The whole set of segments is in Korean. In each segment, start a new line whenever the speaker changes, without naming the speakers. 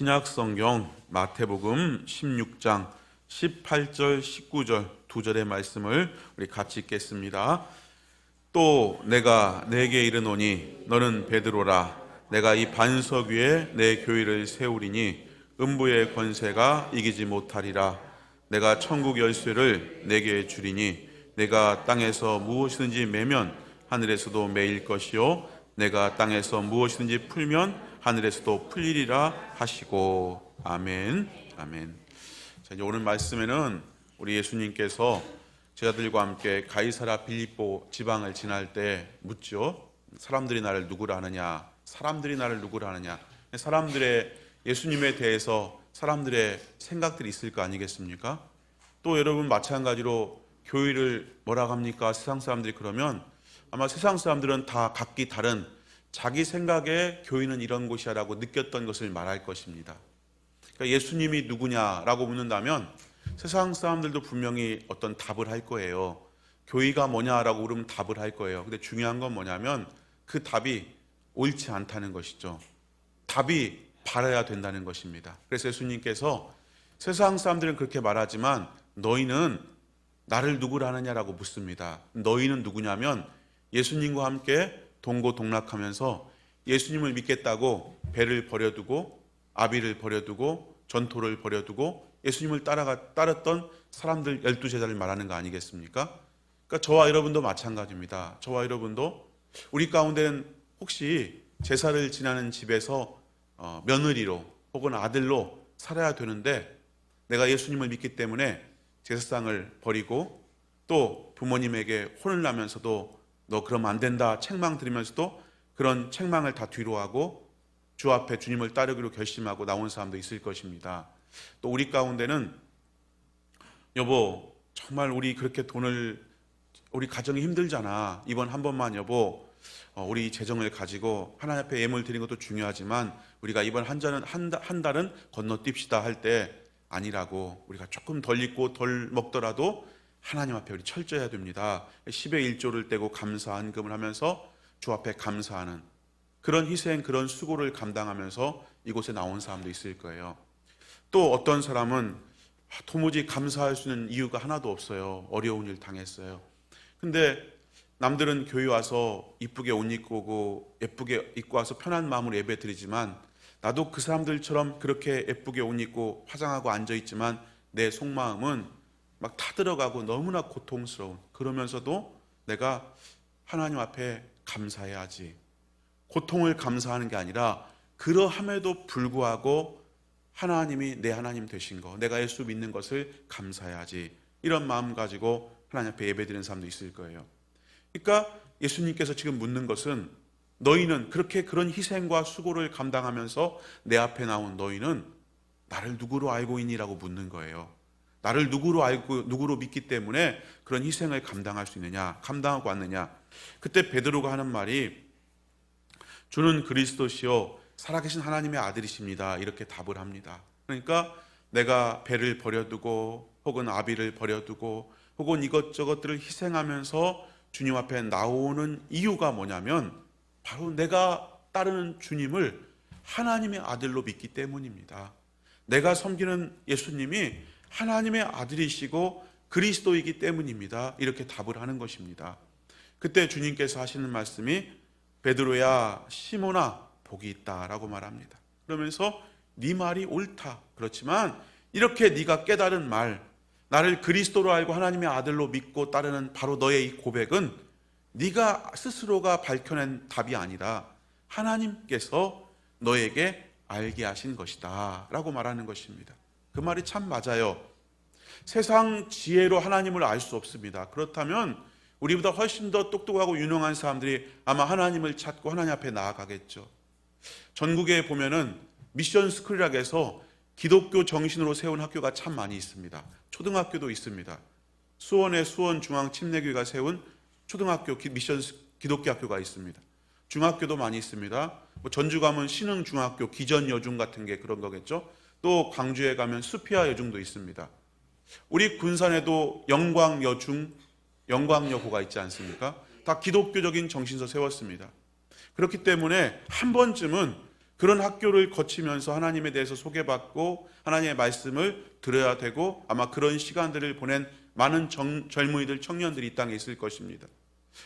신약성경 마태복음 16장 18절 19절 두 절의 말씀을 우리 같이 읽겠습니다. 또 내가 네게 이르노니 너는 베드로라. 내가 이 반석 위에 내 교회를 세우리니 음부의 권세가 이기지 못하리라. 내가 천국 열쇠를 네게 주리니 내가 땅에서 무엇이든지 매면 하늘에서도 매일 것이요 내가 땅에서 무엇이든지 풀면 하늘에서도 풀리리라 하시고. 아멘. 아멘. 자, 이제 오늘 말씀에는 우리 예수님께서 제자들과 함께 가이사라 빌립보 지방을 지날 때 묻죠. 사람들이 나를 누구라 하느냐? 사람들이 나를 누구라 하느냐? 사람들의 예수님에 대해서 사람들의 생각들이 있을 거 아니겠습니까? 또 여러분 마찬가지로 교회를 뭐라고 합니까? 세상 사람들이 그러면 아마 세상 사람들은 다 각기 다른 자기 생각에 교회는 이런 곳이야라고 느꼈던 것을 말할 것입니다. 그러니까 예수님이 누구냐라고 묻는다면 세상 사람들도 분명히 어떤 답을 할 거예요. 교회가 뭐냐라고 물으면 답을 할 거예요. 근데 중요한 건 뭐냐면 그 답이 옳지 않다는 것이죠. 답이 바라야 된다는 것입니다. 그래서 예수님께서 세상 사람들은 그렇게 말하지만 너희는 나를 누구라 하느냐라고 묻습니다. 너희는 누구냐면 예수님과 함께 동고동락하면서 예수님을 믿겠다고 배를 버려두고 아비를 버려두고 전토를 버려두고 예수님을 따랐던 사람들 12제자를 말하는 거 아니겠습니까? 그러니까 저와 여러분도 마찬가지입니다. 저와 여러분도 우리 가운데는 혹시 제사를 지내는 집에서 며느리로 혹은 아들로 살아야 되는데 내가 예수님을 믿기 때문에 제사상을 버리고 또 부모님에게 혼을 나면서도 너 그러면 안 된다 책망 들으면서도 그런 책망을 다 뒤로 하고 주 앞에 주님을 따르기로 결심하고 나온 사람도 있을 것입니다. 또 우리 가운데는 여보 정말 우리 그렇게 우리 가정이 힘들잖아. 이번 한 번만 여보 우리 재정을 가지고 하나님 앞에 예물 드리는 것도 중요하지만 우리가 이번 한 달은 건너뜁시다 할 때 아니라고 우리가 조금 덜 입고 덜 먹더라도 하나님 앞에 우리 철저해야 됩니다. 10의 1조를 떼고 감사한금을 하면서 주 앞에 감사하는 그런 희생, 그런 수고를 감당하면서 이곳에 나온 사람도 있을 거예요. 또 어떤 사람은 도무지 감사할 수 있는 이유가 하나도 없어요. 어려운 일 당했어요. 근데 남들은 교회 와서 이쁘게 옷 입고 오고 예쁘게 입고 와서 편한 마음으로 예배 드리지만 나도 그 사람들처럼 그렇게 예쁘게 옷 입고 화장하고 앉아있지만 내 속마음은 막 타들어가고 너무나 고통스러운, 그러면서도 내가 하나님 앞에 감사해야지. 고통을 감사하는 게 아니라 그러함에도 불구하고 하나님이 내 하나님 되신 거, 내가 예수 믿는 것을 감사해야지. 이런 마음 가지고 하나님 앞에 예배드리는 사람도 있을 거예요. 그러니까 예수님께서 지금 묻는 것은 너희는 그렇게 그런 희생과 수고를 감당하면서 내 앞에 나온 너희는 나를 누구로 알고 있니라고 묻는 거예요. 나를 누구로 알고 누구로 믿기 때문에 그런 희생을 감당할 수 있느냐, 감당하고 왔느냐. 그때 베드로가 하는 말이 주는 그리스도시요 살아계신 하나님의 아들이십니다. 이렇게 답을 합니다. 그러니까 내가 배를 버려두고 혹은 아비를 버려두고 혹은 이것저것들을 희생하면서 주님 앞에 나오는 이유가 뭐냐면 바로 내가 따르는 주님을 하나님의 아들로 믿기 때문입니다. 내가 섬기는 예수님이 하나님의 아들이시고 그리스도이기 때문입니다. 이렇게 답을 하는 것입니다. 그때 주님께서 하시는 말씀이 베드로야 시몬아 복이 있다라고 말합니다. 그러면서 네 말이 옳다. 그렇지만 이렇게 네가 깨달은 말, 나를 그리스도로 알고 하나님의 아들로 믿고 따르는 바로 너의 이 고백은 네가 스스로가 밝혀낸 답이 아니라 하나님께서 너에게 알게 하신 것이다 라고 말하는 것입니다. 그 말이 참 맞아요. 세상 지혜로 하나님을 알 수 없습니다. 그렇다면 우리보다 훨씬 더 똑똑하고 유능한 사람들이 아마 하나님을 찾고 하나님 앞에 나아가겠죠. 전국에 보면은 미션 스쿨이라고 해서 기독교 정신으로 세운 학교가 참 많이 있습니다. 초등학교도 있습니다. 수원의 수원중앙침례교회가 세운 초등학교 미션 기독교 학교가 있습니다. 중학교도 많이 있습니다. 전주 가면 신흥중학교, 기전여중 같은 게 그런 거겠죠. 또 광주에 가면 수피아 여중도 있습니다. 우리 군산에도 영광여중, 영광여고가 있지 않습니까? 다 기독교적인 정신서 세웠습니다. 그렇기 때문에 한 번쯤은 그런 학교를 거치면서 하나님에 대해서 소개받고 하나님의 말씀을 들어야 되고 아마 그런 시간들을 보낸 많은 젊은이들, 청년들이 이 땅에 있을 것입니다.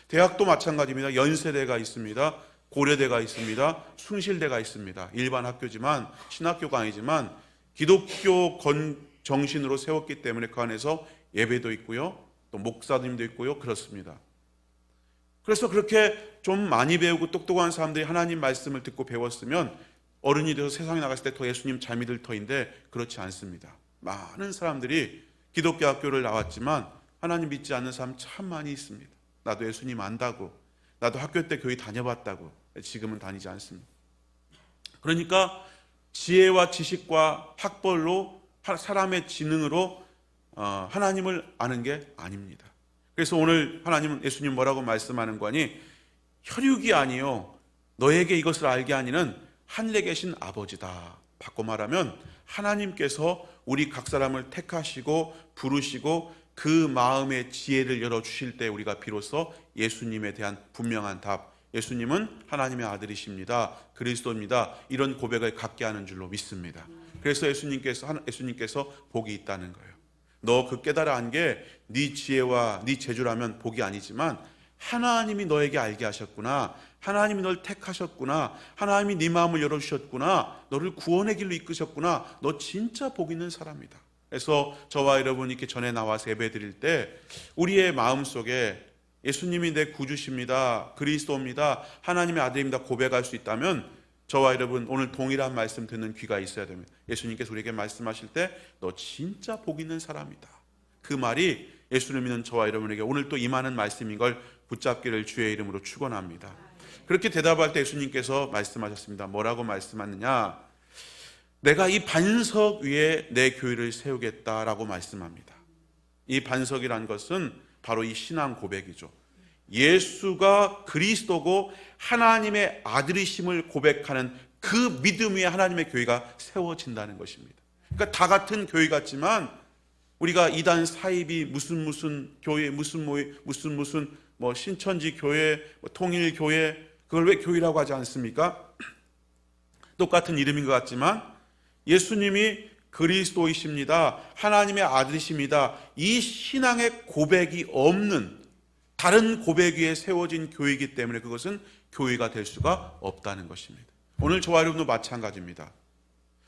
대학도 마찬가지입니다. 연세대가 있습니다. 고려대가 있습니다. 숭실대가 있습니다. 일반 학교지만 신학교가 아니지만 기독교 정신으로 세웠기 때문에 그 안에서 예배도 있고요. 또 목사님도 있고요. 그렇습니다. 그래서 그렇게 좀 많이 배우고 똑똑한 사람들이 하나님 말씀을 듣고 배웠으면 어른이 돼서 세상에 나갔을 때 더 예수님 잘 믿을 터인데 그렇지 않습니다. 많은 사람들이 기독교 학교를 나왔지만 하나님 믿지 않는 사람 참 많이 있습니다. 나도 예수님 안다고, 나도 학교 때 교회 다녀봤다고 지금은 다니지 않습니다. 그러니까 지혜와 지식과 학벌로 사람의 지능으로 하나님을 아는 게 아닙니다. 그래서 오늘 하나님은 예수님 뭐라고 말씀하는 거니? 혈육이 아니요 너에게 이것을 알게 하니는 하늘에 계신 아버지다. 바꿔 말하면 하나님께서 우리 각 사람을 택하시고 부르시고 그 마음의 지혜를 열어주실 때 우리가 비로소 예수님에 대한 분명한 답, 예수님은 하나님의 아들이십니다, 그리스도입니다, 이런 고백을 갖게 하는 줄로 믿습니다. 그래서 예수님께서 복이 있다는 거예요. 너 그 깨달아 한 게 네 지혜와 네 재주라면 복이 아니지만 하나님이 너에게 알게 하셨구나, 하나님이 널 택하셨구나, 하나님이 네 마음을 열어주셨구나, 너를 구원의 길로 이끄셨구나, 너 진짜 복 있는 사람이다. 그래서 저와 여러분 이렇게 전에 나와서 예배 드릴 때 우리의 마음속에 예수님이 내 구주십니다, 그리스도입니다, 하나님의 아들입니다 고백할 수 있다면 저와 여러분 오늘 동일한 말씀 듣는 귀가 있어야 됩니다. 예수님께서 우리에게 말씀하실 때 너 진짜 복 있는 사람이다, 그 말이 예수를 믿는 저와 여러분에게 오늘 또 임하는 말씀인 걸 붙잡기를 주의 이름으로 축원합니다. 그렇게 대답할 때 예수님께서 말씀하셨습니다. 뭐라고 말씀하느냐? 내가 이 반석 위에 내 교회를 세우겠다라고 말씀합니다. 이 반석이란 것은 바로 이 신앙 고백이죠. 예수가 그리스도고 하나님의 아들이심을 고백하는 그 믿음 위에 하나님의 교회가 세워진다는 것입니다. 그러니까 다 같은 교회 같지만 우리가 이단 사입이 무슨 교회 무슨 뭐 신천지 교회, 통일 교회, 그걸 왜 교회라고 하지 않습니까? 똑같은 이름인 것 같지만 예수님이 그리스도이십니다, 하나님의 아들이십니다, 이 신앙의 고백이 없는 다른 고백 위에 세워진 교회이기 때문에 그것은 교회가 될 수가 없다는 것입니다. 오늘 저와 여러분도 마찬가지입니다.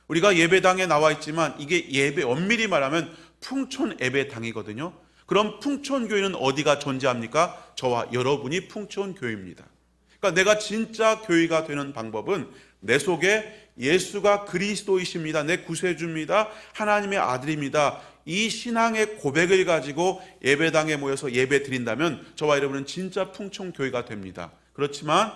우리가 예배당에 나와 있지만 이게 예배, 엄밀히 말하면 풍촌 예배당이거든요. 그럼 풍촌교회는 어디가 존재합니까? 저와 여러분이 풍촌교회입니다. 그러니까 내가 진짜 교회가 되는 방법은 내 속에 예수가 그리스도이십니다, 내 구세주입니다, 하나님의 아들입니다, 이 신앙의 고백을 가지고 예배당에 모여서 예배 드린다면 저와 여러분은 진짜 풍촌교회가 됩니다. 그렇지만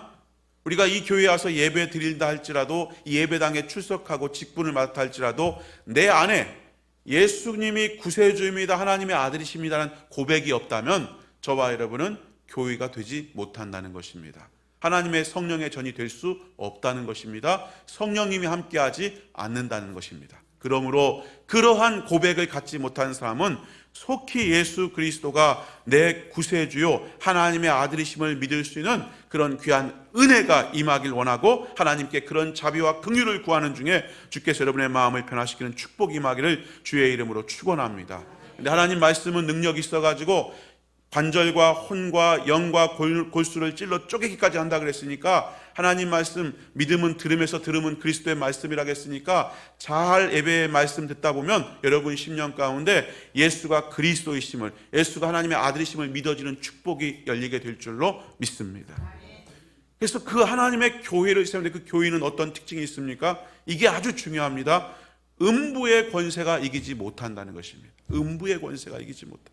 우리가 이 교회에 와서 예배 드린다 할지라도 이 예배당에 출석하고 직분을 맡아 할지라도 내 안에 예수님이 구세주입니다, 하나님의 아들이십니다라는 고백이 없다면 저와 여러분은 교회가 되지 못한다는 것입니다. 하나님의 성령의 전이 될 수 없다는 것입니다. 성령님이 함께하지 않는다는 것입니다. 그러므로 그러한 고백을 갖지 못한 사람은 속히 예수 그리스도가 내 구세주요 하나님의 아들이심을 믿을 수 있는 그런 귀한 은혜가 임하길 원하고 하나님께 그런 자비와 긍휼을 구하는 중에 주께서 여러분의 마음을 변화시키는 축복이 임하기를 주의 이름으로 축원합니다. 근데 하나님 말씀은 능력이 있어가지고 관절과 혼과 영과 골수를 찔러 쪼개기까지 한다 그랬으니까 하나님 말씀, 믿음은 들음에서 들음은 그리스도의 말씀이라고 했으니까 잘 예배의 말씀 듣다 보면 여러분 심령 가운데 예수가 그리스도이심을, 예수가 하나님의 아들이심을 믿어지는 축복이 열리게 될 줄로 믿습니다. 그래서 그 하나님의 교회를 세우는데 그 교회는 어떤 특징이 있습니까? 이게 아주 중요합니다. 음부의 권세가 이기지 못한다는 것입니다. 음부의 권세가 이기지 못한다.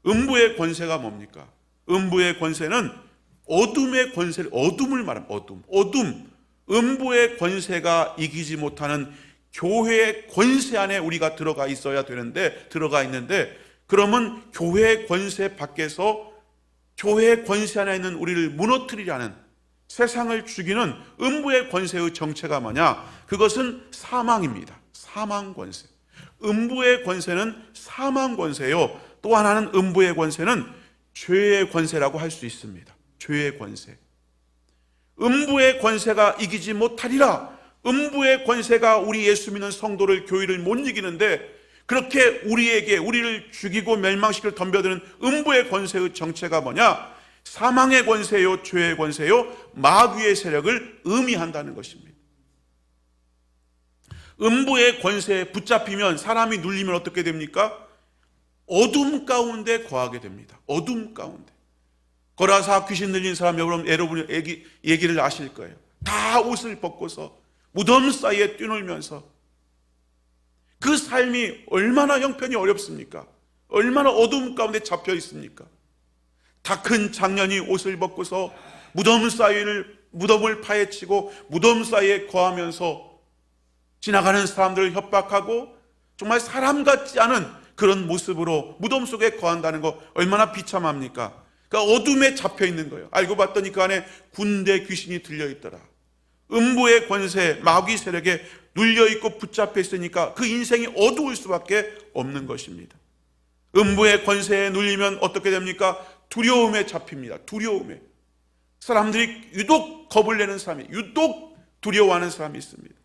음부의 권세가 뭡니까? 음부의 권세는 어둠의 권세를, 어둠을 말하면 어둠, 음부의 권세가 이기지 못하는 교회의 권세 안에 우리가 들어가 있어야 되는데, 들어가 있는데, 그러면 교회의 권세 밖에서 교회의 권세 안에 있는 우리를 무너뜨리려는, 세상을 죽이는 음부의 권세의 정체가 뭐냐? 그것은 사망입니다. 사망 권세. 음부의 권세는 사망 권세요. 또 하나는 음부의 권세는 죄의 권세라고 할 수 있습니다. 죄의 권세. 음부의 권세가 이기지 못하리라. 음부의 권세가 우리 예수 믿는 성도를, 교회를 못 이기는데, 그렇게 우리를 죽이고 멸망시킬 덤벼드는 음부의 권세의 정체가 뭐냐? 사망의 권세요, 죄의 권세요, 마귀의 세력을 의미한다는 것입니다. 음부의 권세에 붙잡히면, 사람이 눌리면 어떻게 됩니까? 어둠 가운데 거하게 됩니다. 어둠 가운데. 거라사 귀신 들린 사람 여러분 얘기를 아실 거예요. 다 옷을 벗고서 무덤 사이에 뛰놀면서, 그 삶이 얼마나 형편이 어렵습니까? 얼마나 어둠 가운데 잡혀 있습니까? 다 큰 장년이 옷을 벗고서 무덤을 파헤치고 무덤 사이에 거하면서 지나가는 사람들을 협박하고, 정말 사람 같지 않은 그런 모습으로 무덤 속에 거한다는 거 얼마나 비참합니까? 그러니까 어둠에 잡혀 있는 거예요. 알고 봤더니 그 안에 군대 귀신이 들려 있더라. 음부의 권세, 마귀 세력에 눌려 있고 붙잡혀 있으니까 그 인생이 어두울 수밖에 없는 것입니다. 음부의 권세에 눌리면 어떻게 됩니까? 두려움에 잡힙니다. 두려움에. 사람들이 유독 겁을 내는 사람이, 유독 두려워하는 사람이 있습니다.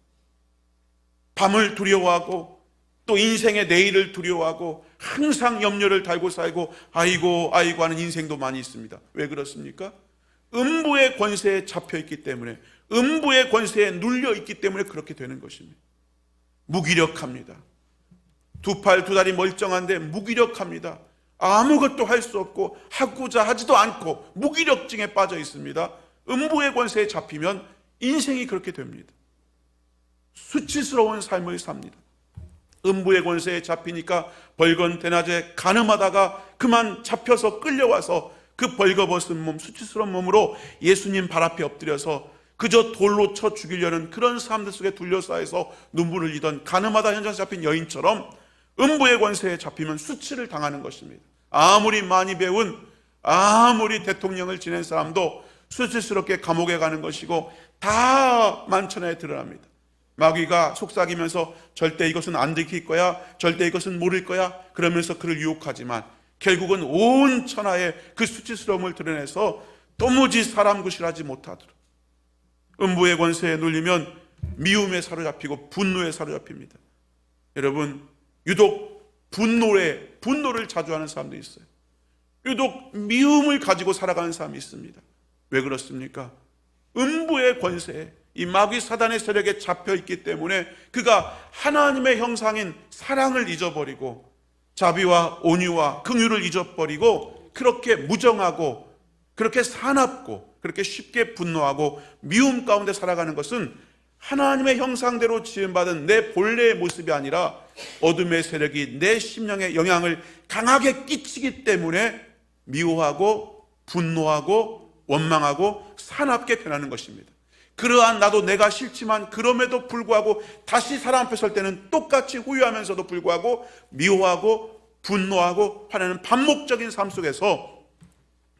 밤을 두려워하고, 또 인생의 내일을 두려워하고, 항상 염려를 달고 살고 아이고 하는 인생도 많이 있습니다. 왜 그렇습니까? 음부의 권세에 잡혀 있기 때문에, 음부의 권세에 눌려 있기 때문에 그렇게 되는 것입니다. 무기력합니다. 두 팔 두 다리 멀쩡한데 무기력합니다. 아무것도 할 수 없고 하고자 하지도 않고 무기력증에 빠져 있습니다. 음부의 권세에 잡히면 인생이 그렇게 됩니다. 수치스러운 삶을 삽니다. 음부의 권세에 잡히니까 벌건 대낮에 가늠하다가 그만 잡혀서 끌려와서 그 벌거벗은 몸, 수치스러운 몸으로 예수님 발 앞에 엎드려서 그저 돌로 쳐 죽이려는 그런 사람들 속에 둘러싸여서 눈물을 흘리던 가늠하다 현장에 잡힌 여인처럼 음부의 권세에 잡히면 수치를 당하는 것입니다. 아무리 많이 배운, 아무리 대통령을 지낸 사람도 수치스럽게 감옥에 가는 것이고 다 만천하에 드러납니다. 마귀가 속삭이면서 절대 이것은 안 들킬 거야, 절대 이것은 모를 거야, 그러면서 그를 유혹하지만 결국은 온 천하에 그 수치스러움을 드러내서 도무지 사람 구실하지 못하도록, 음부의 권세에 눌리면 미움에 사로잡히고 분노에 사로잡힙니다. 여러분, 유독 분노를 자주 하는 사람도 있어요. 유독 미움을 가지고 살아가는 사람이 있습니다. 왜 그렇습니까? 음부의 권세에, 이 마귀 사단의 세력에 잡혀 있기 때문에 그가 하나님의 형상인 사랑을 잊어버리고 자비와 온유와 긍휼을 잊어버리고 그렇게 무정하고 그렇게 사납고 그렇게 쉽게 분노하고 미움 가운데 살아가는 것은 하나님의 형상대로 지음받은 내 본래의 모습이 아니라 어둠의 세력이 내 심령에 영향을 강하게 끼치기 때문에 미워하고 분노하고 원망하고 사납게 변하는 것입니다. 그러한 나도 내가 싫지만 그럼에도 불구하고 다시 사람 앞에 설 때는 똑같이 후회하면서도 불구하고 미워하고 분노하고 화내는 반복적인 삶 속에서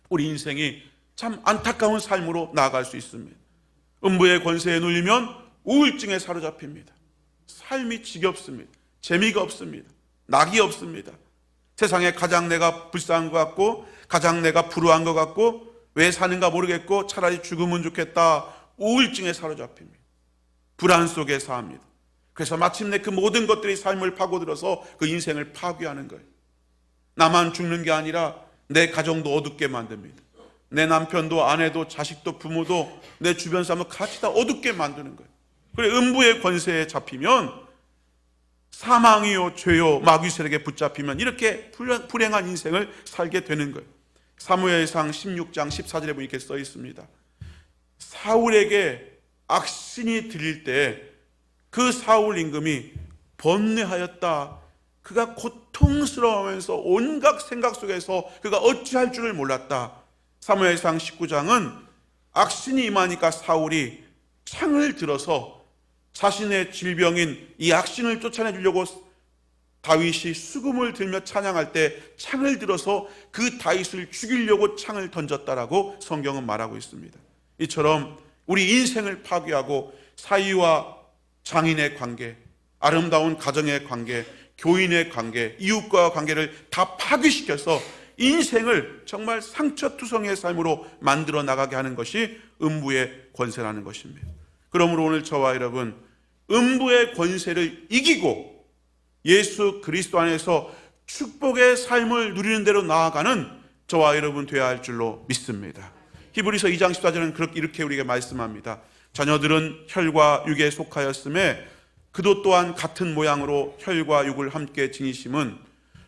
우리 인생이 참 안타까운 삶으로 나아갈 수 있습니다. 음부의 권세에 눌리면 우울증에 사로잡힙니다. 삶이 지겹습니다. 재미가 없습니다. 낙이 없습니다. 세상에 가장 내가 불쌍한 것 같고 가장 내가 불우한 것 같고 왜 사는가 모르겠고 차라리 죽으면 좋겠다. 우울증에 사로잡힙니다. 불안 속에 삽니다. 그래서 마침내 그 모든 것들이 삶을 파고들어서 그 인생을 파괴하는 거예요. 나만 죽는 게 아니라 내 가정도 어둡게 만듭니다. 내 남편도 아내도 자식도 부모도 내 주변 사람도 같이 다 어둡게 만드는 거예요. 그래, 음부의 권세에 잡히면 사망이요 죄요 마귀 세력에 붙잡히면 이렇게 불행한 인생을 살게 되는 거예요. 사무엘상 16장 14절에 보면 이렇게 써 있습니다. 사울에게 악신이 들릴 때 그 사울 임금이 번뇌하였다. 그가 고통스러워하면서 온갖 생각 속에서 그가 어찌할 줄을 몰랐다. 사무엘상 19장은 악신이 임하니까 사울이 창을 들어서 자신의 질병인 이 악신을 쫓아내 주려고 다윗이 수금을 들며 찬양할 때 창을 들어서 그 다윗을 죽이려고 창을 던졌다라고 성경은 말하고 있습니다. 이처럼 우리 인생을 파괴하고 사위와 장인의 관계, 아름다운 가정의 관계, 교인의 관계, 이웃과 관계를 다 파괴시켜서 인생을 정말 상처투성이의 삶으로 만들어 나가게 하는 것이 음부의 권세라는 것입니다. 그러므로 오늘 저와 여러분, 음부의 권세를 이기고 예수 그리스도 안에서 축복의 삶을 누리는 대로 나아가는 저와 여러분 되어야 할 줄로 믿습니다. 히브리서 2장 14절은 이렇게 우리에게 말씀합니다. 자녀들은 혈과 육에 속하였음에 그도 또한 같은 모양으로 혈과 육을 함께 지니심은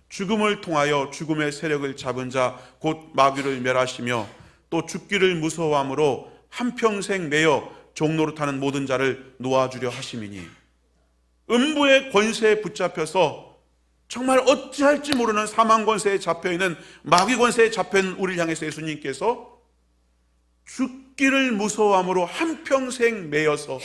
죽음을 통하여 죽음의 세력을 잡은 자 곧 마귀를 멸하시며 또 죽기를 무서워함으로 한평생 매여 종노릇하는 모든 자를 놓아주려 하심이니. 음부의 권세에 붙잡혀서 정말 어찌할지 모르는 사망 권세에 잡혀있는, 마귀 권세에 잡혀있는 우리를 향해서 예수님께서 죽기를 무서워함으로 한평생 매여서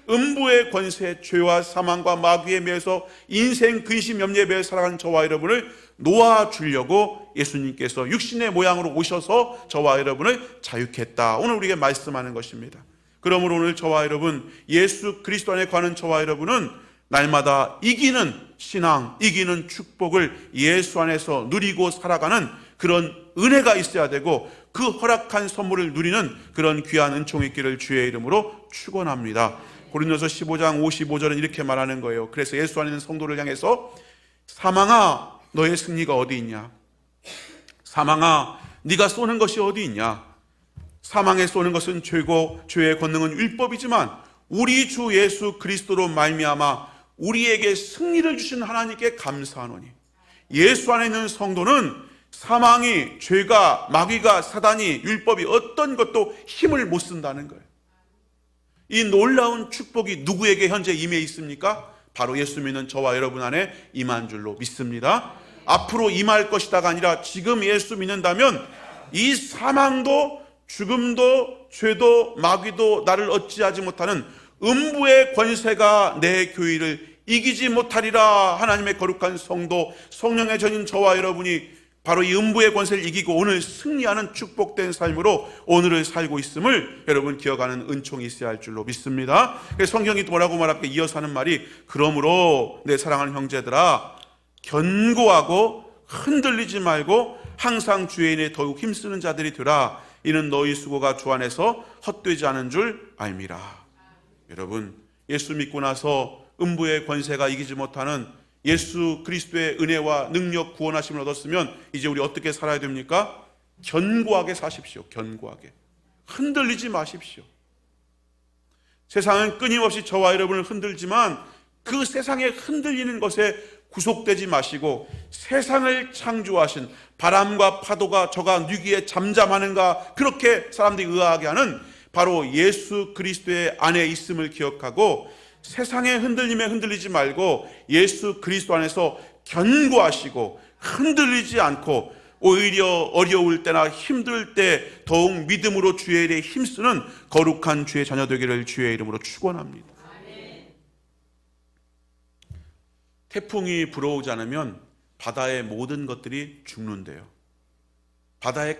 음부의 권세, 죄와 사망과 마귀에 매여서 인생 근심 염려에 매여 살아가는 저와 여러분을 놓아주려고 예수님께서 육신의 모양으로 오셔서 저와 여러분을 자유케 했다, 오늘 우리에게 말씀하는 것입니다. 그러므로 오늘 저와 여러분, 예수 그리스도 안에 거하는 저와 여러분은 날마다 이기는 신앙, 이기는 축복을 예수 안에서 누리고 살아가는 그런 은혜가 있어야 되고, 그 허락한 선물을 누리는 그런 귀한 은총이 있기를 주의 이름으로 축원합니다. 고린도서 15장 55절은 이렇게 말하는 거예요. 그래서 예수 안에 있는 성도를 향해서 사망아 너의 승리가 어디 있냐? 사망아 네가 쏘는 것이 어디 있냐? 사망에 쏘는 것은 죄고 죄의 권능은 율법이지만 우리 주 예수 그리스도로 말미암아 우리에게 승리를 주신 하나님께 감사하노니. 예수 안에 있는 성도는 사망이, 죄가, 마귀가, 사단이, 율법이 어떤 것도 힘을 못 쓴다는 거예요. 이 놀라운 축복이 누구에게 현재 임해 있습니까? 바로 예수 믿는 저와 여러분 안에 임한 줄로 믿습니다. 앞으로 임할 것이다가 아니라 지금 예수 믿는다면 이 사망도 죽음도 죄도 마귀도 나를 어찌하지 못하는 음부의 권세가 내 교회를 이기지 못하리라. 하나님의 거룩한 성도, 성령의 전인 저와 여러분이 바로 이 음부의 권세를 이기고 오늘 승리하는 축복된 삶으로 오늘을 살고 있음을 여러분 기억하는 은총이 있어야 할 줄로 믿습니다. 그래서 성경이 뭐라고 말할까? 이어서 하는 말이, 그러므로 내 사랑하는 형제들아 견고하고 흔들리지 말고 항상 주의 일에 더욱 힘쓰는 자들이 되라. 이는 너희 수고가 주 안에서 헛되지 않은 줄 알미라. 여러분, 예수 믿고 나서 음부의 권세가 이기지 못하는 예수 그리스도의 은혜와 능력, 구원하심을 얻었으면 이제 우리 어떻게 살아야 됩니까? 견고하게 사십시오. 견고하게. 흔들리지 마십시오. 세상은 끊임없이 저와 여러분을 흔들지만 그 세상에 흔들리는 것에 구속되지 마시고 세상을 창조하신 바람과 파도가 저가 뉘기에 잠잠하는가, 그렇게 사람들이 의아하게 하는 바로 예수 그리스도의 안에 있음을 기억하고 세상의 흔들림에 흔들리지 말고 예수 그리스도 안에서 견고하시고 흔들리지 않고 오히려 어려울 때나 힘들 때 더욱 믿음으로 주의 일에 힘쓰는 거룩한 주의 자녀 되기를 주의 이름으로 축원합니다. 태풍이 불어오지 않으면 바다의 모든 것들이 죽는데요. 바다에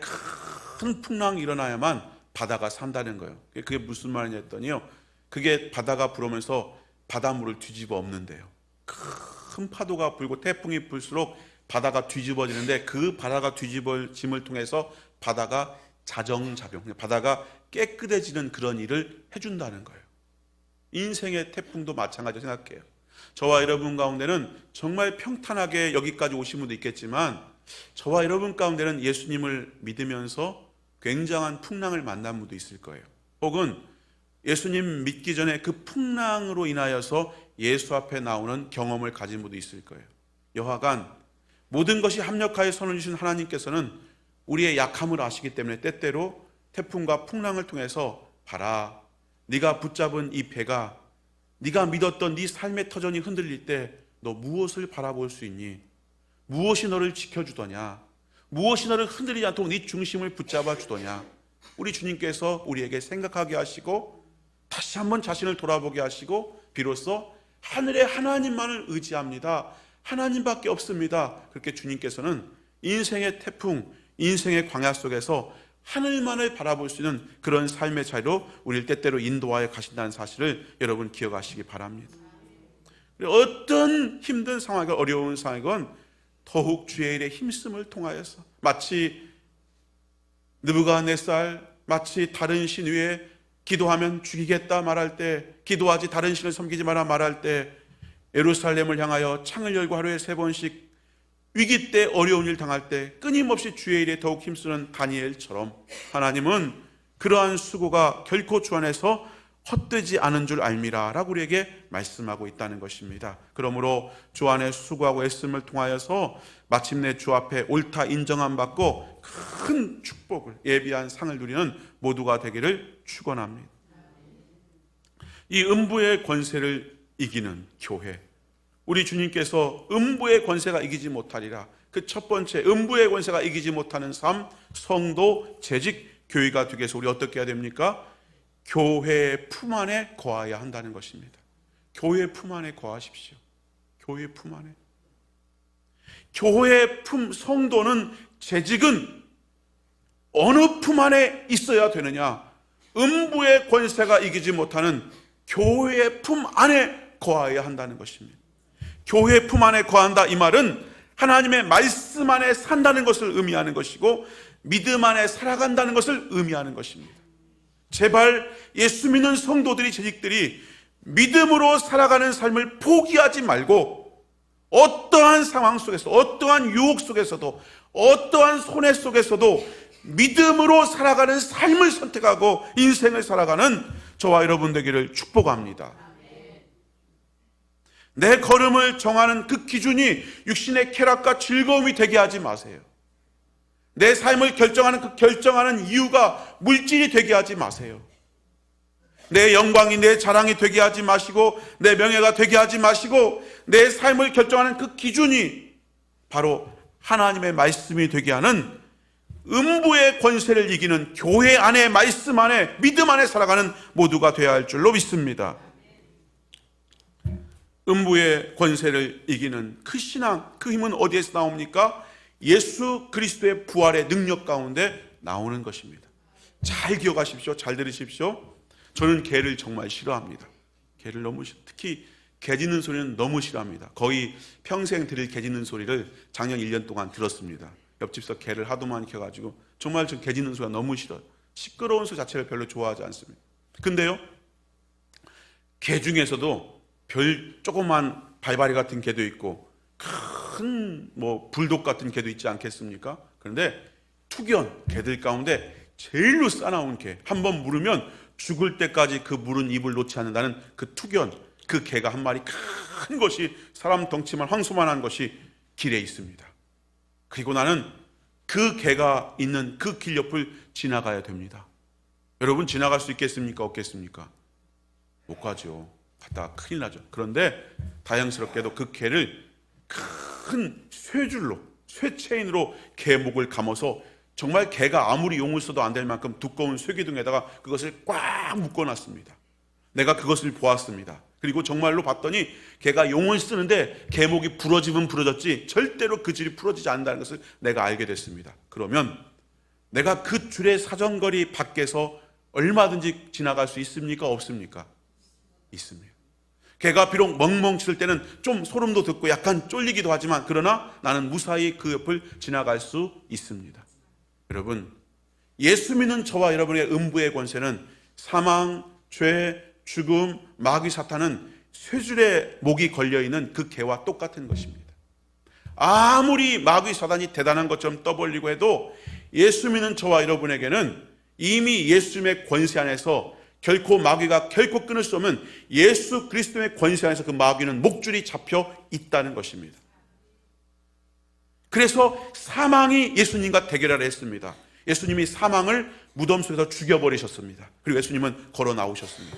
큰 풍랑이 일어나야만 바다가 산다는 거예요. 그게 무슨 말이냐 했더니요, 그게 바다가 불어오면서 바닷물을 뒤집어 엎는데요. 큰 파도가 불고 태풍이 불수록 바다가 뒤집어지는데 그 바다가 뒤집어짐을 통해서 바다가 자정작용, 바다가 깨끗해지는 그런 일을 해준다는 거예요. 인생의 태풍도 마찬가지로 생각해요. 저와 여러분 가운데는 정말 평탄하게 여기까지 오신 분도 있겠지만 저와 여러분 가운데는 예수님을 믿으면서 굉장한 풍랑을 만난 분도 있을 거예요. 혹은 예수님 믿기 전에 그 풍랑으로 인하여서 예수 앞에 나오는 경험을 가진 분도 있을 거예요. 여하간 모든 것이 합력하여 선을 주신 하나님께서는 우리의 약함을 아시기 때문에 때때로 태풍과 풍랑을 통해서 봐라, 네가 붙잡은 이 배가, 네가 믿었던 네 삶의 터전이 흔들릴 때 너 무엇을 바라볼 수 있니? 무엇이 너를 지켜주더냐? 무엇이 너를 흔들리지 않도록 네 중심을 붙잡아 주더냐? 우리 주님께서 우리에게 생각하게 하시고 다시 한번 자신을 돌아보게 하시고 비로소 하늘의 하나님만을 의지합니다. 하나님밖에 없습니다. 그렇게 주님께서는 인생의 태풍, 인생의 광야 속에서 하늘만을 바라볼 수 있는 그런 삶의 자리로 우리를 때때로 인도하여 가신다는 사실을 여러분 기억하시기 바랍니다. 어떤 힘든 상황이건 어려운 상황이건 더욱 주의 일에 힘씀을 통하여서 마치 느부갓네살, 마치 다른 신 위에 기도하면 죽이겠다 말할 때, 기도하지 다른 신을 섬기지 마라 말할 때 예루살렘을 향하여 창을 열고 하루에 3번씩 위기 때 어려운 일 당할 때 끊임없이 주의 일에 더욱 힘쓰는 다니엘처럼 하나님은 그러한 수고가 결코 주 안에서 헛되지 않은 줄 알미라 라고 우리에게 말씀하고 있다는 것입니다. 그러므로 주 안에 수고하고 애씀을 통하여서 마침내 주 앞에 옳다 인정함 받고 큰 축복을, 예비한 상을 누리는 모두가 되기를 축원합니다. 이 음부의 권세를 이기는 교회, 우리 주님께서 음부의 권세가 이기지 못하리라, 그 첫 번째 음부의 권세가 이기지 못하는 삶, 성도, 재직, 교회가 되기 위해서 우리 어떻게 해야 됩니까? 교회의 품 안에 거하여야 한다는 것입니다. 교회의 품 안에 거하십시오. 교회의 품 안에. 교회의 품, 성도는, 재직은 어느 품 안에 있어야 되느냐? 음부의 권세가 이기지 못하는 교회의 품 안에 거하여야 한다는 것입니다. 교회의 품 안에 거한다, 이 말은 하나님의 말씀 안에 산다는 것을 의미하는 것이고 믿음 안에 살아간다는 것을 의미하는 것입니다. 제발 예수 믿는 성도들이, 재직들이 믿음으로 살아가는 삶을 포기하지 말고 어떠한 상황 속에서, 어떠한 유혹 속에서도, 어떠한 손해 속에서도 믿음으로 살아가는 삶을 선택하고 인생을 살아가는 저와 여러분 되기를 축복합니다. 내 걸음을 정하는 그 기준이 육신의 쾌락과 즐거움이 되게 하지 마세요. 내 삶을 결정하는 그 결정하는 이유가 물질이 되게 하지 마세요. 내 영광이, 내 자랑이 되게 하지 마시고, 내 명예가 되게 하지 마시고, 내 삶을 결정하는 그 기준이 바로 하나님의 말씀이 되게 하는 음부의 권세를 이기는 교회 안에, 말씀 안에, 믿음 안에 살아가는 모두가 되어야 할 줄로 믿습니다. 음부의 권세를 이기는 그 신앙, 그 힘은 어디에서 나옵니까? 예수 그리스도의 부활의 능력 가운데 나오는 것입니다. 잘 기억하십시오. 잘 들으십시오. 저는 개를 정말 싫어합니다. 개를 너무 싫어. 특히 개 짖는 소리는 너무 싫어합니다. 거의 평생 들을 개 짖는 소리를 작년 1년 동안 들었습니다. 옆집에서 개를 하도 많이 키워가지고 정말 저 개 짖는 소리가 너무 싫어요. 시끄러운 소리 자체를 별로 좋아하지 않습니다. 근데요, 개 중에서도 별 조그만 발바리 같은 개도 있고 큰 불독 같은 개도 있지 않겠습니까? 그런데 투견 개들 가운데 제일로 싸나운 개, 한번 물으면 죽을 때까지 그 물은 입을 놓지 않는다는 그 투견, 그 개가 한 마리 큰 것이, 사람 덩치만 황소만한 것이 길에 있습니다. 그리고 나는 그 개가 있는 그 길 옆을 지나가야 됩니다. 여러분, 지나갈 수 있겠습니까? 없겠습니까? 못 가죠. 갔다가 큰일 나죠. 그런데 다행스럽게도 그 개를 큰 쇠줄로, 쇠체인으로 개 목을 감아서 정말 개가 아무리 용을 써도 안 될 만큼 두꺼운 쇠기둥에다가 그것을 꽉 묶어놨습니다. 내가 그것을 보았습니다. 그리고 정말로 봤더니 개가 용을 쓰는데 개 목이 부러지면 부러졌지 절대로 그 줄이 부러지지 않는다는 것을 내가 알게 됐습니다. 그러면 내가 그 줄의 사정거리 밖에서 얼마든지 지나갈 수 있습니까? 없습니까? 있습니다. 개가 비록 멍멍 칠 때는 좀 소름도 돋고 약간 쫄리기도 하지만, 그러나 나는 무사히 그 옆을 지나갈 수 있습니다. 여러분, 예수 믿는 저와 여러분의 음부의 권세는 사망, 죄, 죽음, 마귀, 사탄은 쇠줄에 목이 걸려있는 그 개와 똑같은 것입니다. 아무리 마귀, 사탄이 대단한 것처럼 떠벌리고 해도 예수 믿는 저와 여러분에게는 이미 예수님의 권세 안에서 결코 마귀가 결코 끊을 수 없는 예수 그리스도의 권세 안에서 그 마귀는 목줄이 잡혀 있다는 것입니다. 그래서 사망이 예수님과 대결하려 했습니다. 예수님이 사망을 무덤 속에서 죽여버리셨습니다. 그리고 예수님은 걸어 나오셨습니다.